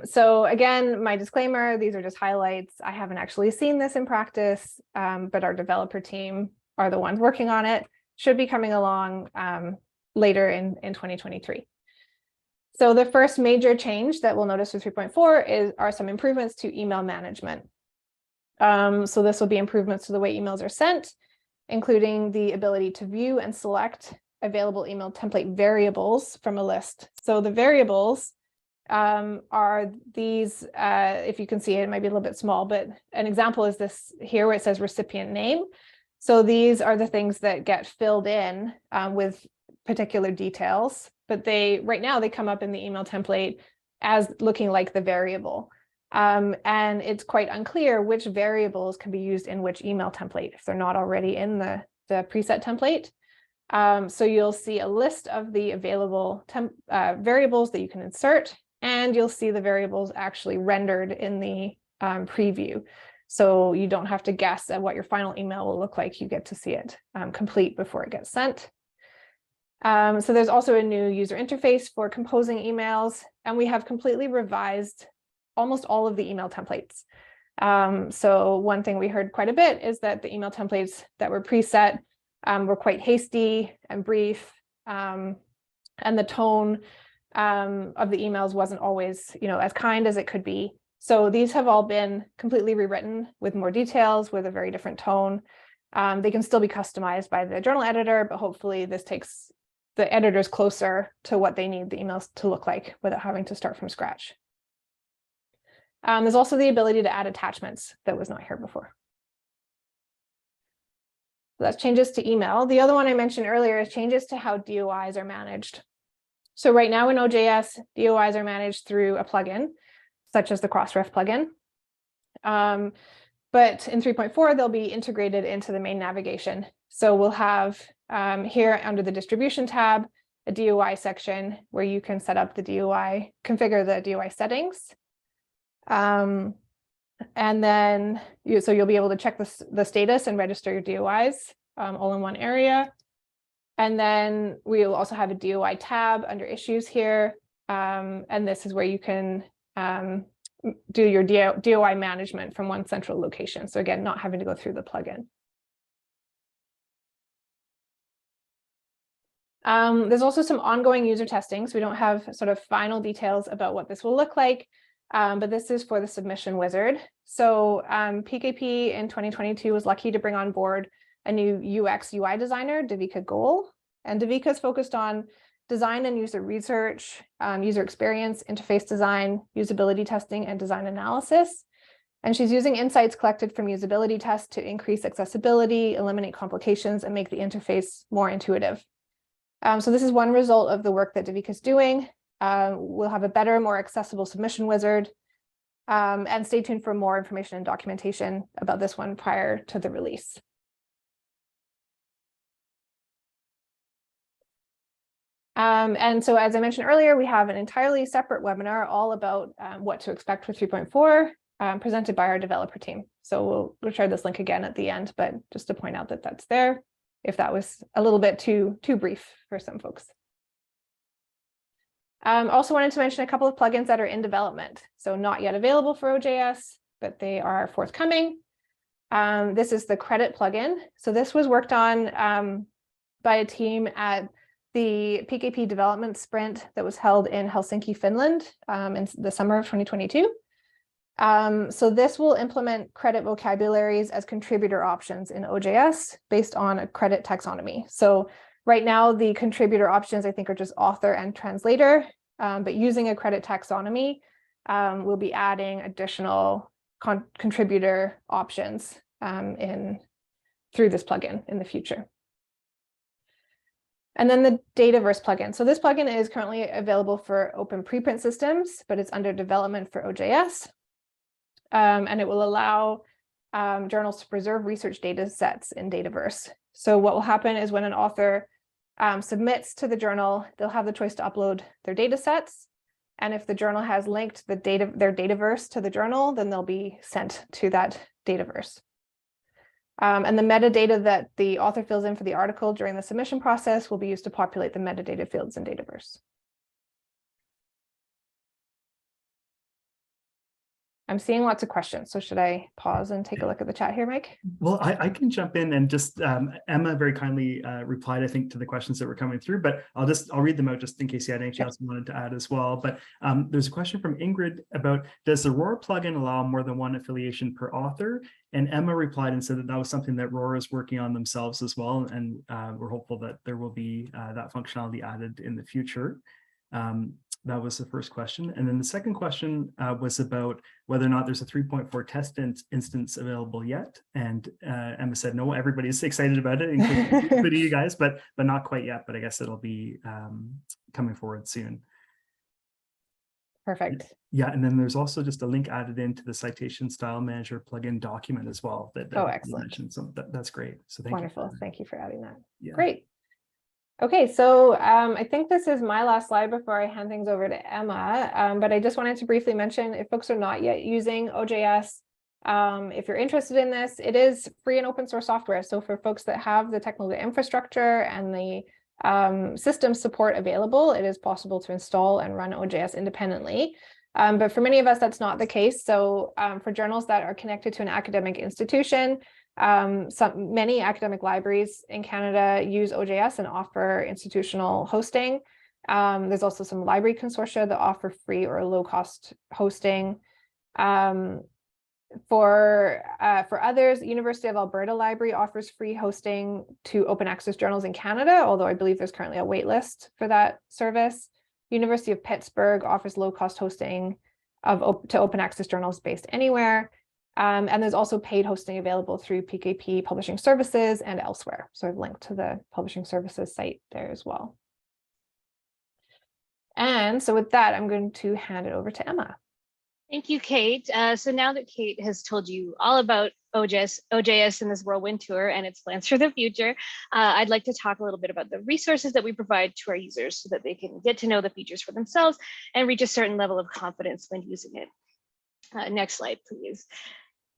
So again, my disclaimer, these are just highlights. I haven't actually seen this in practice, but our developer team are the ones working on it. Should be coming along later in 2023. So the first major change that we'll notice with 3.4 are some improvements to email management. So this will be improvements to the way emails are sent, including the ability to view and select available email template variables from a list. So the variables are these, if you can see it, it might be a little bit small, but an example is this here where it says recipient name. So these are the things that get filled in with particular details, but right now they come up in the email template as looking like the variable. And it's quite unclear which variables can be used in which email template if they're not already in the preset template. So you'll see a list of the available variables that you can insert, and you'll see the variables actually rendered in the preview. So you don't have to guess at what your final email will look like. You get to see it complete before it gets sent. So there's also a new user interface for composing emails, and we have completely revised almost all of the email templates. So one thing we heard quite a bit is that the email templates that were preset were quite hasty and brief, and and the tone of the emails wasn't always, as kind as it could be. So these have all been completely rewritten with more details, with a very different tone. They can still be customized by the journal editor, but hopefully this takes the editors closer to what they need the emails to look like without having to start from scratch. There's also the ability to add attachments that was not here before. So that's changes to email. The other one I mentioned earlier is changes to how DOIs are managed. So right now in OJS, DOIs are managed through a plugin, such as the Crossref plugin. But in 3.4, they'll be integrated into the main navigation. So we'll have here under the distribution tab, a DOI section where you can set up the DOI, configure the DOI settings. And then you'll be able to check the status and register your DOIs all in one area. And then we will also have a DOI tab under issues here. And this is where you can do your DOI management from one central location. So again, not having to go through the plugin. There's also some ongoing user testing. So we don't have sort of final details about what this will look like, but this is for the submission wizard. So PKP in 2022 was lucky to bring on board a new UX UI designer, Devika Goel. And Devika is focused on design and user research, user experience, interface design, usability testing, and design analysis. And she's using insights collected from usability tests to increase accessibility, eliminate complications, and make the interface more intuitive. So this is one result of the work that Devika is doing. We'll have a better, more accessible submission wizard. And stay tuned for more information and documentation about this one prior to the release. And so, as I mentioned earlier, we have an entirely separate webinar all about what to expect with 3.4, presented by our developer team. So we'll share this link again at the end, but just to point out that that's there, if that was a little bit too brief for some folks. Also wanted to mention a couple of plugins that are in development. So not yet available for OJS, but they are forthcoming. This is the credit plugin. So this was worked on by a team at the PKP development sprint that was held in Helsinki, Finland in the summer of 2022. So this will implement credit vocabularies as contributor options in OJS based on a credit taxonomy. So right now, the contributor options, I think, are just author and translator, but using a credit taxonomy, we'll be adding additional contributor options through this plugin in the future. And then the Dataverse plugin. So this plugin is currently available for open preprint systems, but it's under development for OJS. And it will allow journals to preserve research data sets in Dataverse. So what will happen is when an author submits to the journal, they'll have the choice to upload their data sets. And if the journal has linked their Dataverse to the journal, then they'll be sent to that Dataverse. And the metadata that the author fills in for the article during the submission process will be used to populate the metadata fields in Dataverse. I'm seeing lots of questions, so should I pause and take a look at the chat here, Mike? Well, I can jump in and just Emma very kindly replied, I think, to the questions that were coming through, but I'll read them out just in case you had anything else you wanted to add as well. But there's a question from Ingrid about, does the Roar plugin allow more than one affiliation per author? And Emma replied and said that was something that Roar is working on themselves as well, and we're hopeful that there will be that functionality added in the future. That was the first question. And then the second question was about whether or not there's a 3.4 test instance available yet. And Emma said, no, everybody's excited about it, including you guys, but not quite yet. But I guess it'll be coming forward soon. Perfect. Yeah, and then there's also just a link added into the Citation Style Manager plugin document as well. That excellent. Mentioned. So that's great. So Wonderful. Thank you for adding that. Yeah. Great. Okay, so I think this is my last slide before I hand things over to Emma, but I just wanted to briefly mention, if folks are not yet using OJS, if you're interested in this, it is free and open source software. So for folks that have the technical infrastructure and the system support available, it is possible to install and run OJS independently. But for many of us, that's not the case. So for journals that are connected to an academic institution, many academic libraries in Canada use OJS and offer institutional hosting. There's also some library consortia that offer free or low-cost hosting. For others, University of Alberta Library offers free hosting to open access journals in Canada, although I believe there's currently a wait list for that service. University of Pittsburgh offers low-cost hosting to open access journals based anywhere. And there's also paid hosting available through PKP Publishing Services and elsewhere. So I've linked to the Publishing Services site there as well. And so with that, I'm going to hand it over to Emma. Thank you, Kate. So now that Kate has told you all about OJS in this whirlwind tour and its plans for the future, I'd like to talk a little bit about the resources that we provide to our users so that they can get to know the features for themselves and reach a certain level of confidence when using it. Next slide, please.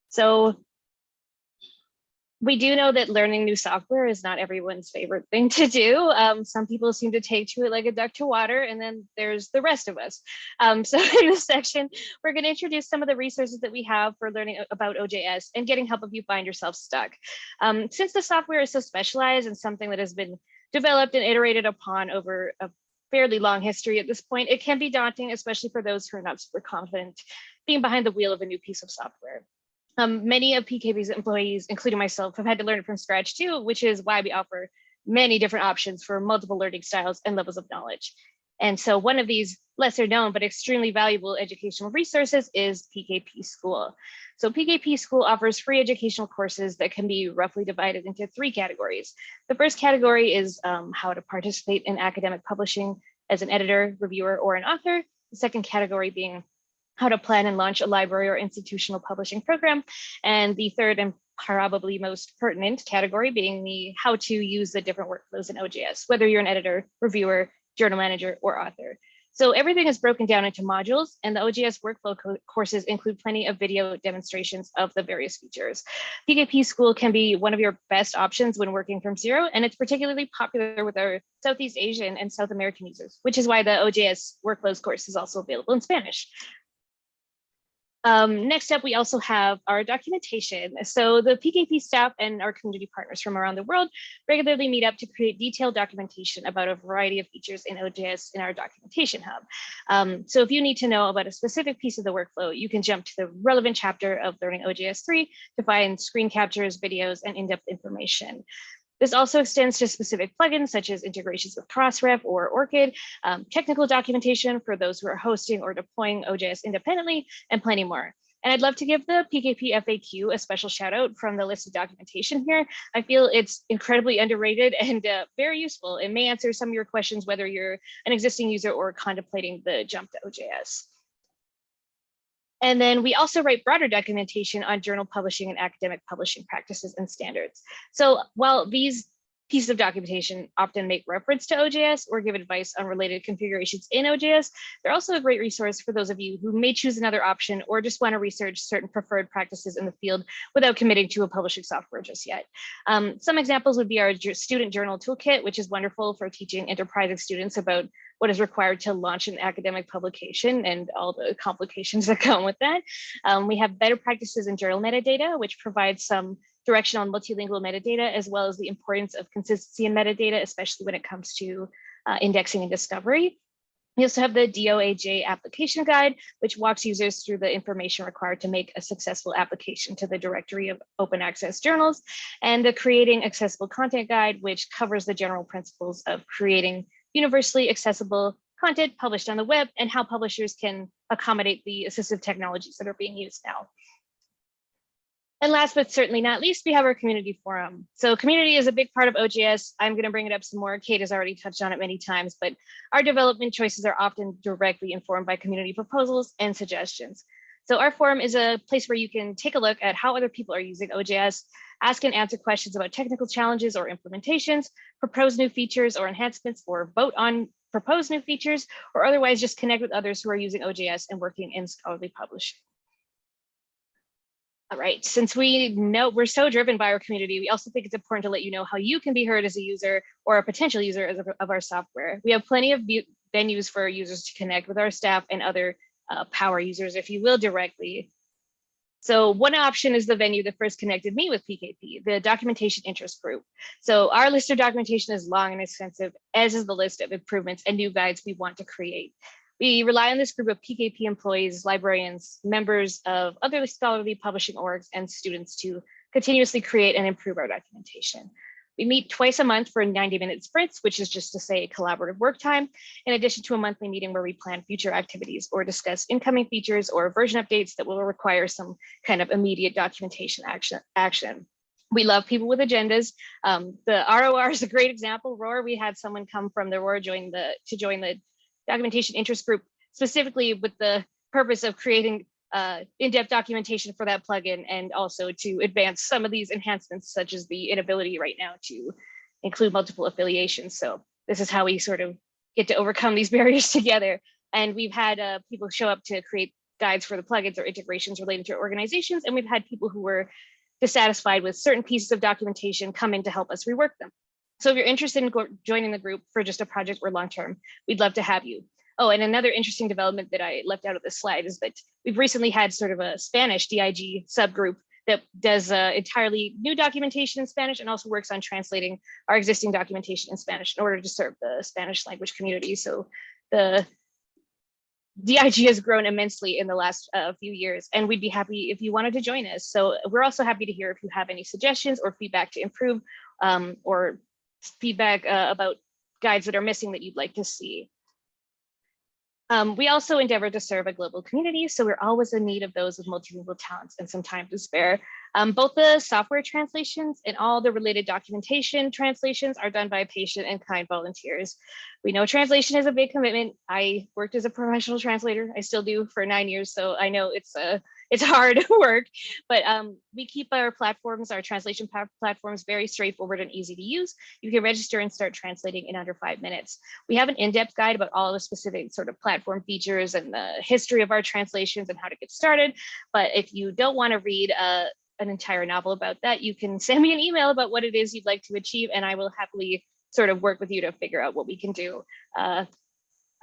So we do know that learning new software is not everyone's favorite thing to do. Some people seem to take to it like a duck to water, and then there's the rest of us. So in this section, we're going to introduce some of the resources that we have for learning about OJS and getting help if you find yourself stuck. Since the software is so specialized and something that has been developed and iterated upon over a fairly long history at this point, it can be daunting, especially for those who are not super confident being behind the wheel of a new piece of software. Many of PKP's employees, including myself, have had to learn it from scratch too, which is why we offer many different options for multiple learning styles and levels of knowledge. And so one of these lesser known but extremely valuable educational resources is PKP School. So PKP School offers free educational courses that can be roughly divided into 3 categories. The first category is how to participate in academic publishing as an editor, reviewer, or an author. The second category being how to plan and launch a library or institutional publishing program. And the third and probably most pertinent category being the how to use the different workflows in OJS, whether you're an editor, reviewer, journal manager, or author. So everything is broken down into modules, and the OJS workflow courses include plenty of video demonstrations of the various features. PKP School can be one of your best options when working from zero, and it's particularly popular with our Southeast Asian and South American users, which is why the OJS workflows course is also available in Spanish. Next up, we also have our documentation. So the PKP staff and our community partners from around the world regularly meet up to create detailed documentation about a variety of features in OJS in our documentation hub. So if you need to know about a specific piece of the workflow, you can jump to the relevant chapter of Learning OJS 3 to find screen captures, videos, and in-depth information. This also extends to specific plugins such as integrations with Crossref or Orchid, technical documentation for those who are hosting or deploying OJS independently, and plenty more. And I'd love to give the PKP FAQ a special shout out from the list of documentation here. I feel it's incredibly underrated and very useful. It may answer some of your questions, whether you're an existing user or contemplating the jump to OJS. And then we also write broader documentation on journal publishing and academic publishing practices and standards. So while these pieces of documentation often make reference to OJS or give advice on related configurations in OJS, they're also a great resource for those of you who may choose another option or just want to research certain preferred practices in the field without committing to a publishing software just yet. Some examples would be our student journal toolkit, which is wonderful for teaching enterprising students about what is required to launch an academic publication and all the complications that come with that. We have better practices in journal metadata, which provides some direction on multilingual metadata, as well as the importance of consistency in metadata, especially when it comes to indexing and discovery. We also have the DOAJ application guide, which walks users through the information required to make a successful application to the directory of open access journals, and the Creating Accessible Content guide, which covers the general principles of creating universally accessible content published on the web and how publishers can accommodate the assistive technologies that are being used now. And last but certainly not least, we have our community forum. So community is a big part of OJS. I'm going to bring it up some more. Kate has already touched on it many times, but our development choices are often directly informed by community proposals and suggestions. So our forum is a place where you can take a look at how other people are using OJS, ask and answer questions about technical challenges or implementations, propose new features or enhancements, or vote on proposed new features, or otherwise just connect with others who are using OJS and working in scholarly publishing. All right, since we know we're so driven by our community, we also think it's important to let you know how you can be heard as a user or a potential user of our software. We have plenty of venues for users to connect with our staff and other power users, if you will, directly. So one option is the venue that first connected me with PKP, the documentation interest group. So our list of documentation is long and extensive, as is the list of improvements and new guides we want to create. We rely on this group of PKP employees, librarians, members of other scholarly publishing orgs, and students to continuously create and improve our documentation. We meet twice a month for 90-minute sprints, which is just to say collaborative work time, in addition to a monthly meeting where we plan future activities or discuss incoming features or version updates that will require some kind of immediate documentation action. We love people with agendas. The ROR is a great example. ROR, we had someone come from the ROR to join the documentation interest group, specifically with the purpose of creating in-depth documentation for that plugin, and also to advance some of these enhancements, such as the inability right now to include multiple affiliations. So this is how we sort of get to overcome these barriers together. And we've had people show up to create guides for the plugins or integrations related to organizations. And we've had people who were dissatisfied with certain pieces of documentation come in to help us rework them. So if you're interested in joining the group for just a project or long-term, we'd love to have you. Oh, and another interesting development that I left out of this slide is that we've recently had sort of a Spanish DIG subgroup that does entirely new documentation in Spanish and also works on translating our existing documentation in Spanish in order to serve the Spanish language community. So the DIG has grown immensely in the last few years, and we'd be happy if you wanted to join us. So we're also happy to hear if you have any suggestions or feedback to improve, or feedback about guides that are missing that you'd like to see. We also endeavor to serve a global community, so we're always in need of those with multilingual talents and some time to spare. Both the software translations and all the related documentation translations are done by patient and kind volunteers. We know translation is a big commitment. I worked as a professional translator. I still do for 9 years, so I know it's hard work, but we keep our platforms, our translation platforms, very straightforward and easy to use. You can register and start translating in under 5 minutes. We have an in-depth guide about all the specific sort of platform features and the history of our translations and how to get started. But if you don't want to read an entire novel about that, you can send me an email about what it is you'd like to achieve, and I will happily sort of work with you to figure out what we can do. I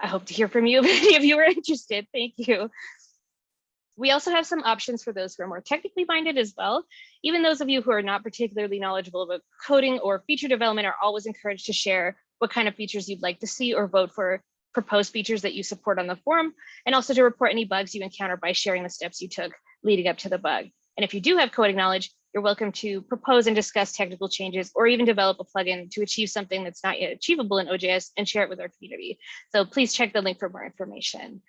hope to hear from you if any of you are interested. Thank you. We also have some options for those who are more technically minded as well. Even those of you who are not particularly knowledgeable about coding or feature development are always encouraged to share what kind of features you'd like to see or vote for proposed features that you support on the forum, and also to report any bugs you encounter by sharing the steps you took leading up to the bug. And if you do have coding knowledge, you're welcome to propose and discuss technical changes or even develop a plugin to achieve something that's not yet achievable in OJS and share it with our community. So please check the link for more information.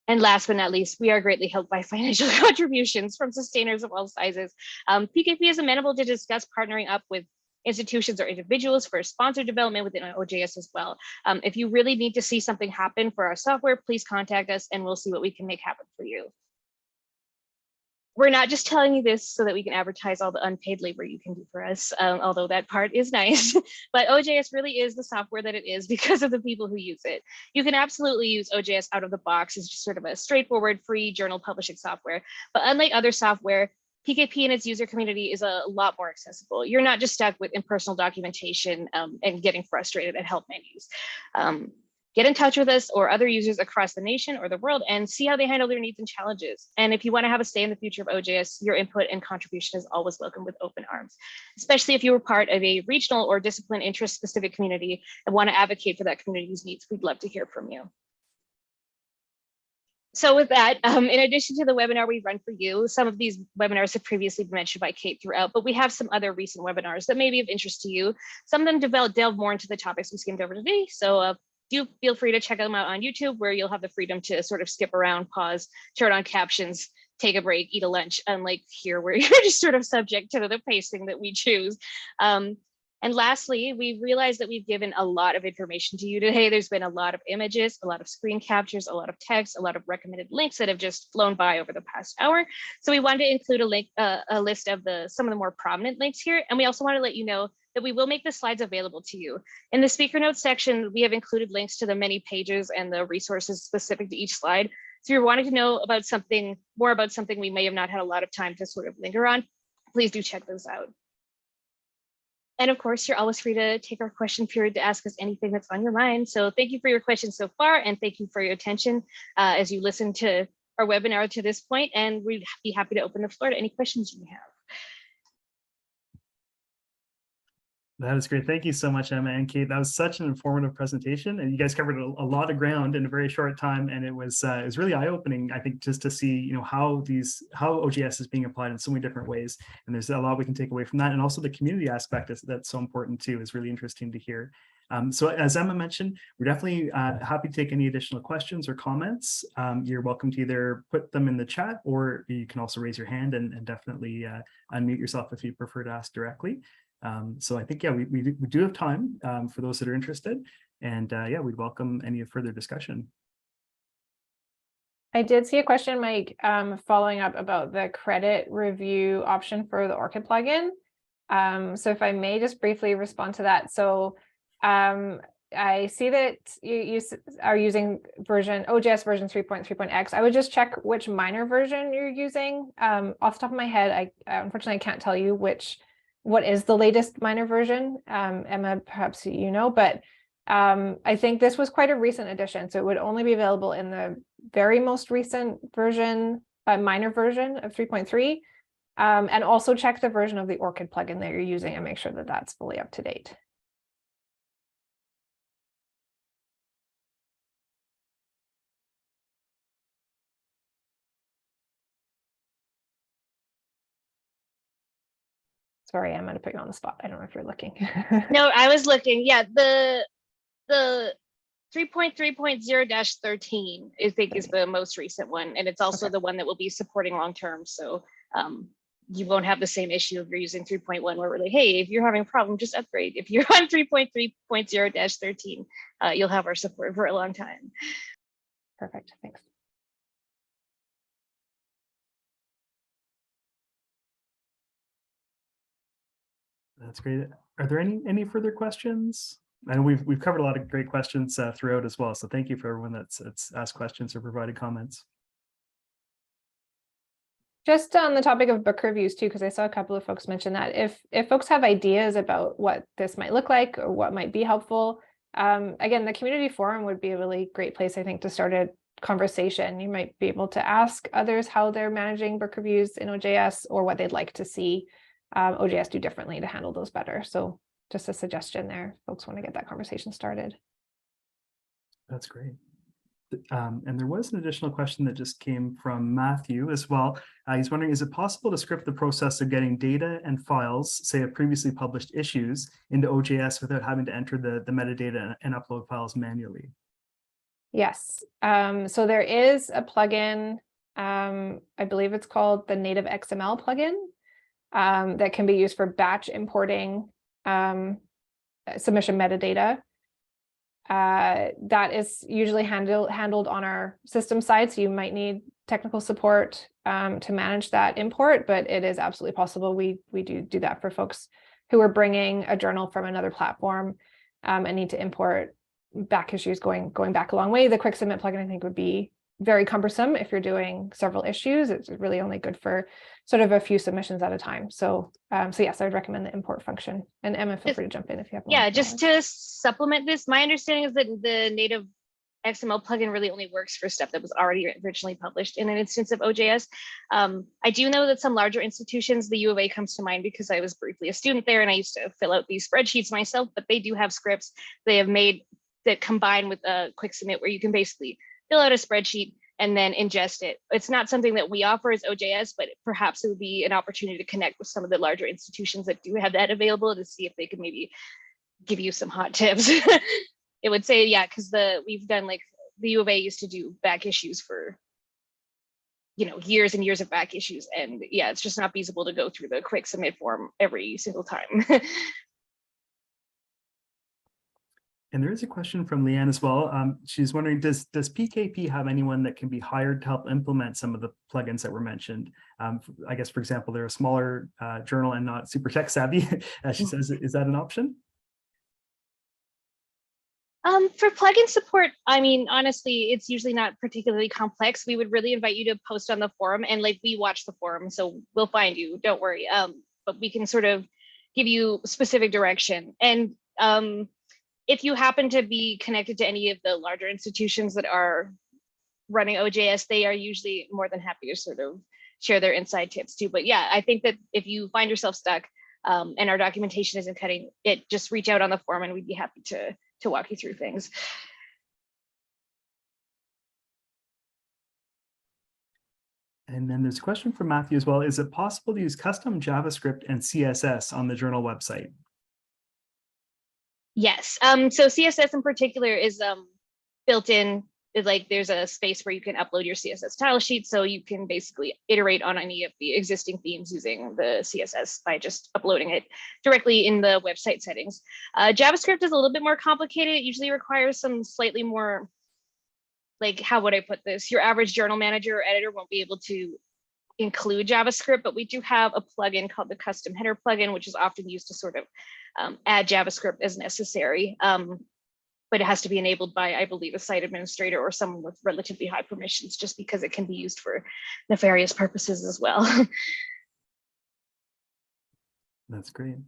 And last but not least, we are greatly helped by financial contributions from sustainers of all sizes. PKP is amenable to discuss partnering up with institutions or individuals for sponsored development within OJS as well. If you really need to see something happen for our software, please contact us and we'll see what we can make happen for you. We're not just telling you this so that we can advertise all the unpaid labor you can do for us, although that part is nice, but OJS really is the software that it is because of the people who use it. You can absolutely use OJS out of the box as just sort of a straightforward free journal publishing software, but unlike other software, PKP and its user community is a lot more accessible. You're not just stuck with impersonal documentation and getting frustrated at help menus. Get in touch with us or other users across the nation or the world and see how they handle their needs and challenges. And if you want to have a say in the future of OJS, your input and contribution is always welcome with open arms, especially if you were part of a regional or discipline interest specific community and want to advocate for that community's needs. We'd love to hear from you. So with that, in addition to the webinar we run for you, some of these webinars have previously been mentioned by Kate throughout, but we have some other recent webinars that may be of interest to you. Some of them delve more into the topics we skimmed over today. So do feel free to check them out on YouTube, where you'll have the freedom to sort of skip around, pause, turn on captions, take a break, eat a lunch, unlike here where you're just sort of subject to the pacing that we choose. And lastly, we've realized that we've given a lot of information to you today. There's been a lot of images, a lot of screen captures, a lot of text, a lot of recommended links that have just flown by over the past hour. So we wanted to include a list of some of the more prominent links here. And we also want to let you know that we will make the slides available to you. In the speaker notes section, we have included links to the many pages and the resources specific to each slide. So if you're wanting to know about something, more about something we may have not had a lot of time to sort of linger on, please do check those out. And of course, you're always free to take our question period to ask us anything that's on your mind. So thank you for your questions so far, and thank you for your attention as you listen to our webinar to this point, and we'd be happy to open the floor to any questions you may have. That is great. Thank you so much, Emma and Kate. That was such an informative presentation, and you guys covered a lot of ground in a very short time. And it was really eye-opening, I think, just to see, how OJS is being applied in so many different ways. And there's a lot we can take away from that. And also the community aspect that's so important too, is really interesting to hear. So as Emma mentioned, we're definitely happy to take any additional questions or comments. You're welcome to either put them in the chat, or you can also raise your hand and definitely unmute yourself if you prefer to ask directly. So I think, yeah, we do have time for those that are interested, and yeah, we'd welcome any further discussion. I did see a question, Mike, following up about the credit review option for the ORCID plugin. So if I may just briefly respond to that. So I see that you are using OJS version 3.3.x. I would just check which minor version you're using. Off the top of my head, unfortunately, I can't tell you what is the latest minor version. Emma, perhaps but I think this was quite a recent addition, so it would only be available in the very most recent version, minor version of 3.3. And also check the version of the ORCID plugin that you're using and make sure that that's fully up to date. Sorry, I'm going to put you on the spot. I don't know if you're looking. No, I was looking. Yeah, the 3.3.0-13 I think is the most recent one, and it's also the one that will be supporting long term. So you won't have the same issue if you're using 3.1, where we're like, hey, if you're having a problem, just upgrade. If you're on 3.3.0-13, you'll have our support for a long time. Perfect. Thanks. That's great. Are there any further questions? And we've covered a lot of great questions throughout as well. So thank you for everyone that's asked questions or provided comments. Just on the topic of book reviews too, because I saw a couple of folks mention that if folks have ideas about what this might look like or what might be helpful, again, the community forum would be a really great place, I think, to start a conversation. You might be able to ask others how they're managing book reviews in OJS or what they'd like to see OJS do differently to handle those better. So just a suggestion there, folks want to get that conversation started. That's great. And there was an additional question that just came from Matthew as well. He's wondering, is it possible to script the process of getting data and files, say of previously published issues, into OJS without having to enter the metadata and upload files manually? Yes. So there is a plugin, I believe it's called the native XML plugin, that can be used for batch importing submission metadata. That is usually handled on our system side, so you might need technical support to manage that import, but it is absolutely possible. We do that for folks who are bringing a journal from another platform and need to import back issues going back a long way. The quick submit plugin, I think, would be very cumbersome if you're doing several issues. It's really only good for sort of a few submissions at a time. So yes, I would recommend the import function. And Emma, feel free to jump in if you have more. Yeah, just to supplement this, my understanding is that the native XML plugin really only works for stuff that was already originally published in an instance of OJS. I do know that some larger institutions, the U of A comes to mind because I was briefly a student there and I used to fill out these spreadsheets myself, but they do have scripts they have made that combine with a quick submit where you can basically fill out a spreadsheet and then ingest it. It's not something that we offer as OJS, but perhaps it would be an opportunity to connect with some of the larger institutions that do have that available to see if they could maybe give you some hot tips. It would say, yeah, because we've done, like, the U of A used to do back issues for, years and years of back issues. And yeah, it's just not feasible to go through the quick submit form every single time. And there is a question from Leanne as well. She's wondering, does PKP have anyone that can be hired to help implement some of the plugins that were mentioned? I guess, for example, they're a smaller journal and not super tech savvy. She says, is that an option? For plugin support, I mean, honestly, it's usually not particularly complex. We would really invite you to post on the forum, and we watch the forum, so we'll find you, don't worry. But we can sort of give you specific direction. And if you happen to be connected to any of the larger institutions that are running OJS, they are usually more than happy to sort of share their inside tips too. But yeah, I think that if you find yourself stuck and our documentation isn't cutting it, just reach out on the forum and we'd be happy to walk you through things. And then there's a question from Matthew as well. Is it possible to use custom JavaScript and CSS on the journal website? Yes. So CSS in particular is built in. Like there's a space where you can upload your CSS tile sheet, so you can basically iterate on any of the existing themes using the CSS by just uploading it directly in the website settings. JavaScript is a little bit more complicated. It usually requires some slightly more, like, how would I put this? Your average journal manager or editor won't be able to include JavaScript, but we do have a plugin called the custom header plugin, which is often used to sort of add JavaScript as necessary. But it has to be enabled by, I believe, a site administrator or someone with relatively high permissions, just because it can be used for nefarious purposes as well. That's great.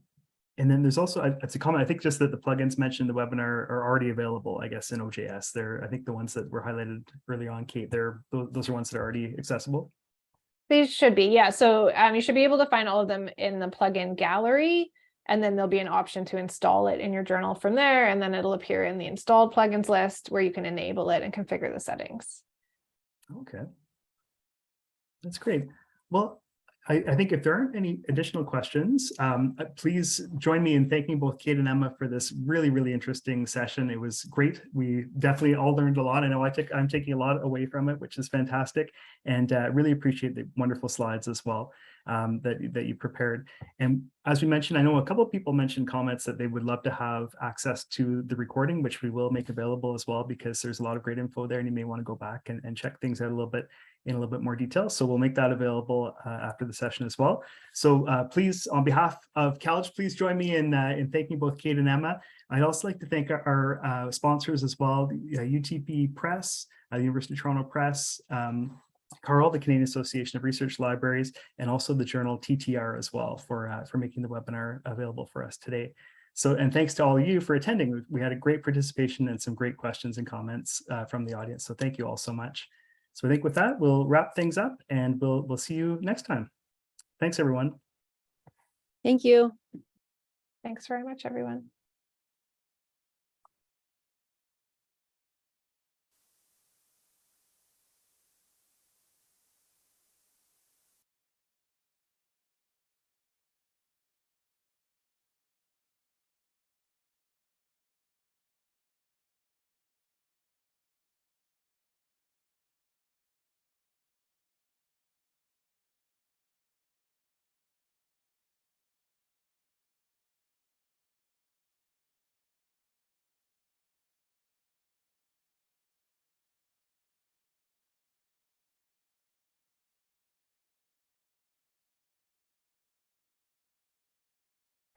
And then there's also, it's a comment, I think just that the plugins mentioned in the webinar are already available, I guess, in OJS. They're, I think the ones that were highlighted early on, Kate, those are ones that are already accessible. They should be, yeah. So you should be able to find all of them in the plugin gallery, and then there'll be an option to install it in your journal from there, and then it'll appear in the installed plugins list where you can enable it and configure the settings. Okay, that's great. Well, I think if there aren't any additional questions, please join me in thanking both Kate and Emma for this really, really interesting session. It was great. We definitely all learned a lot. I know I'm taking a lot away from it, which is fantastic, and really appreciate the wonderful slides as well that you prepared. And as we mentioned, I know a couple of people mentioned comments that they would love to have access to the recording, which we will make available as well, because there's a lot of great info there and you may want to go back and check things out a little bit in a little bit more detail. So we'll make that available after the session as well. So please, on behalf of calj, please join me in thanking both Kate and Emma. I'd also like to thank our sponsors as well, UTP Press, the University of Toronto Press, Carl, the Canadian Association of Research Libraries, and also the journal TTR as well for making the webinar available for us today. So, and thanks to all of you for attending. We had a great participation and some great questions and comments from the audience. So thank you all so much. So I think with that, we'll wrap things up and we'll see you next time. Thanks, everyone. Thank you. Thanks very much, everyone.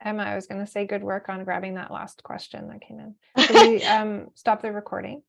Emma, I was going to say good work on grabbing that last question that came in. Should we stop the recording?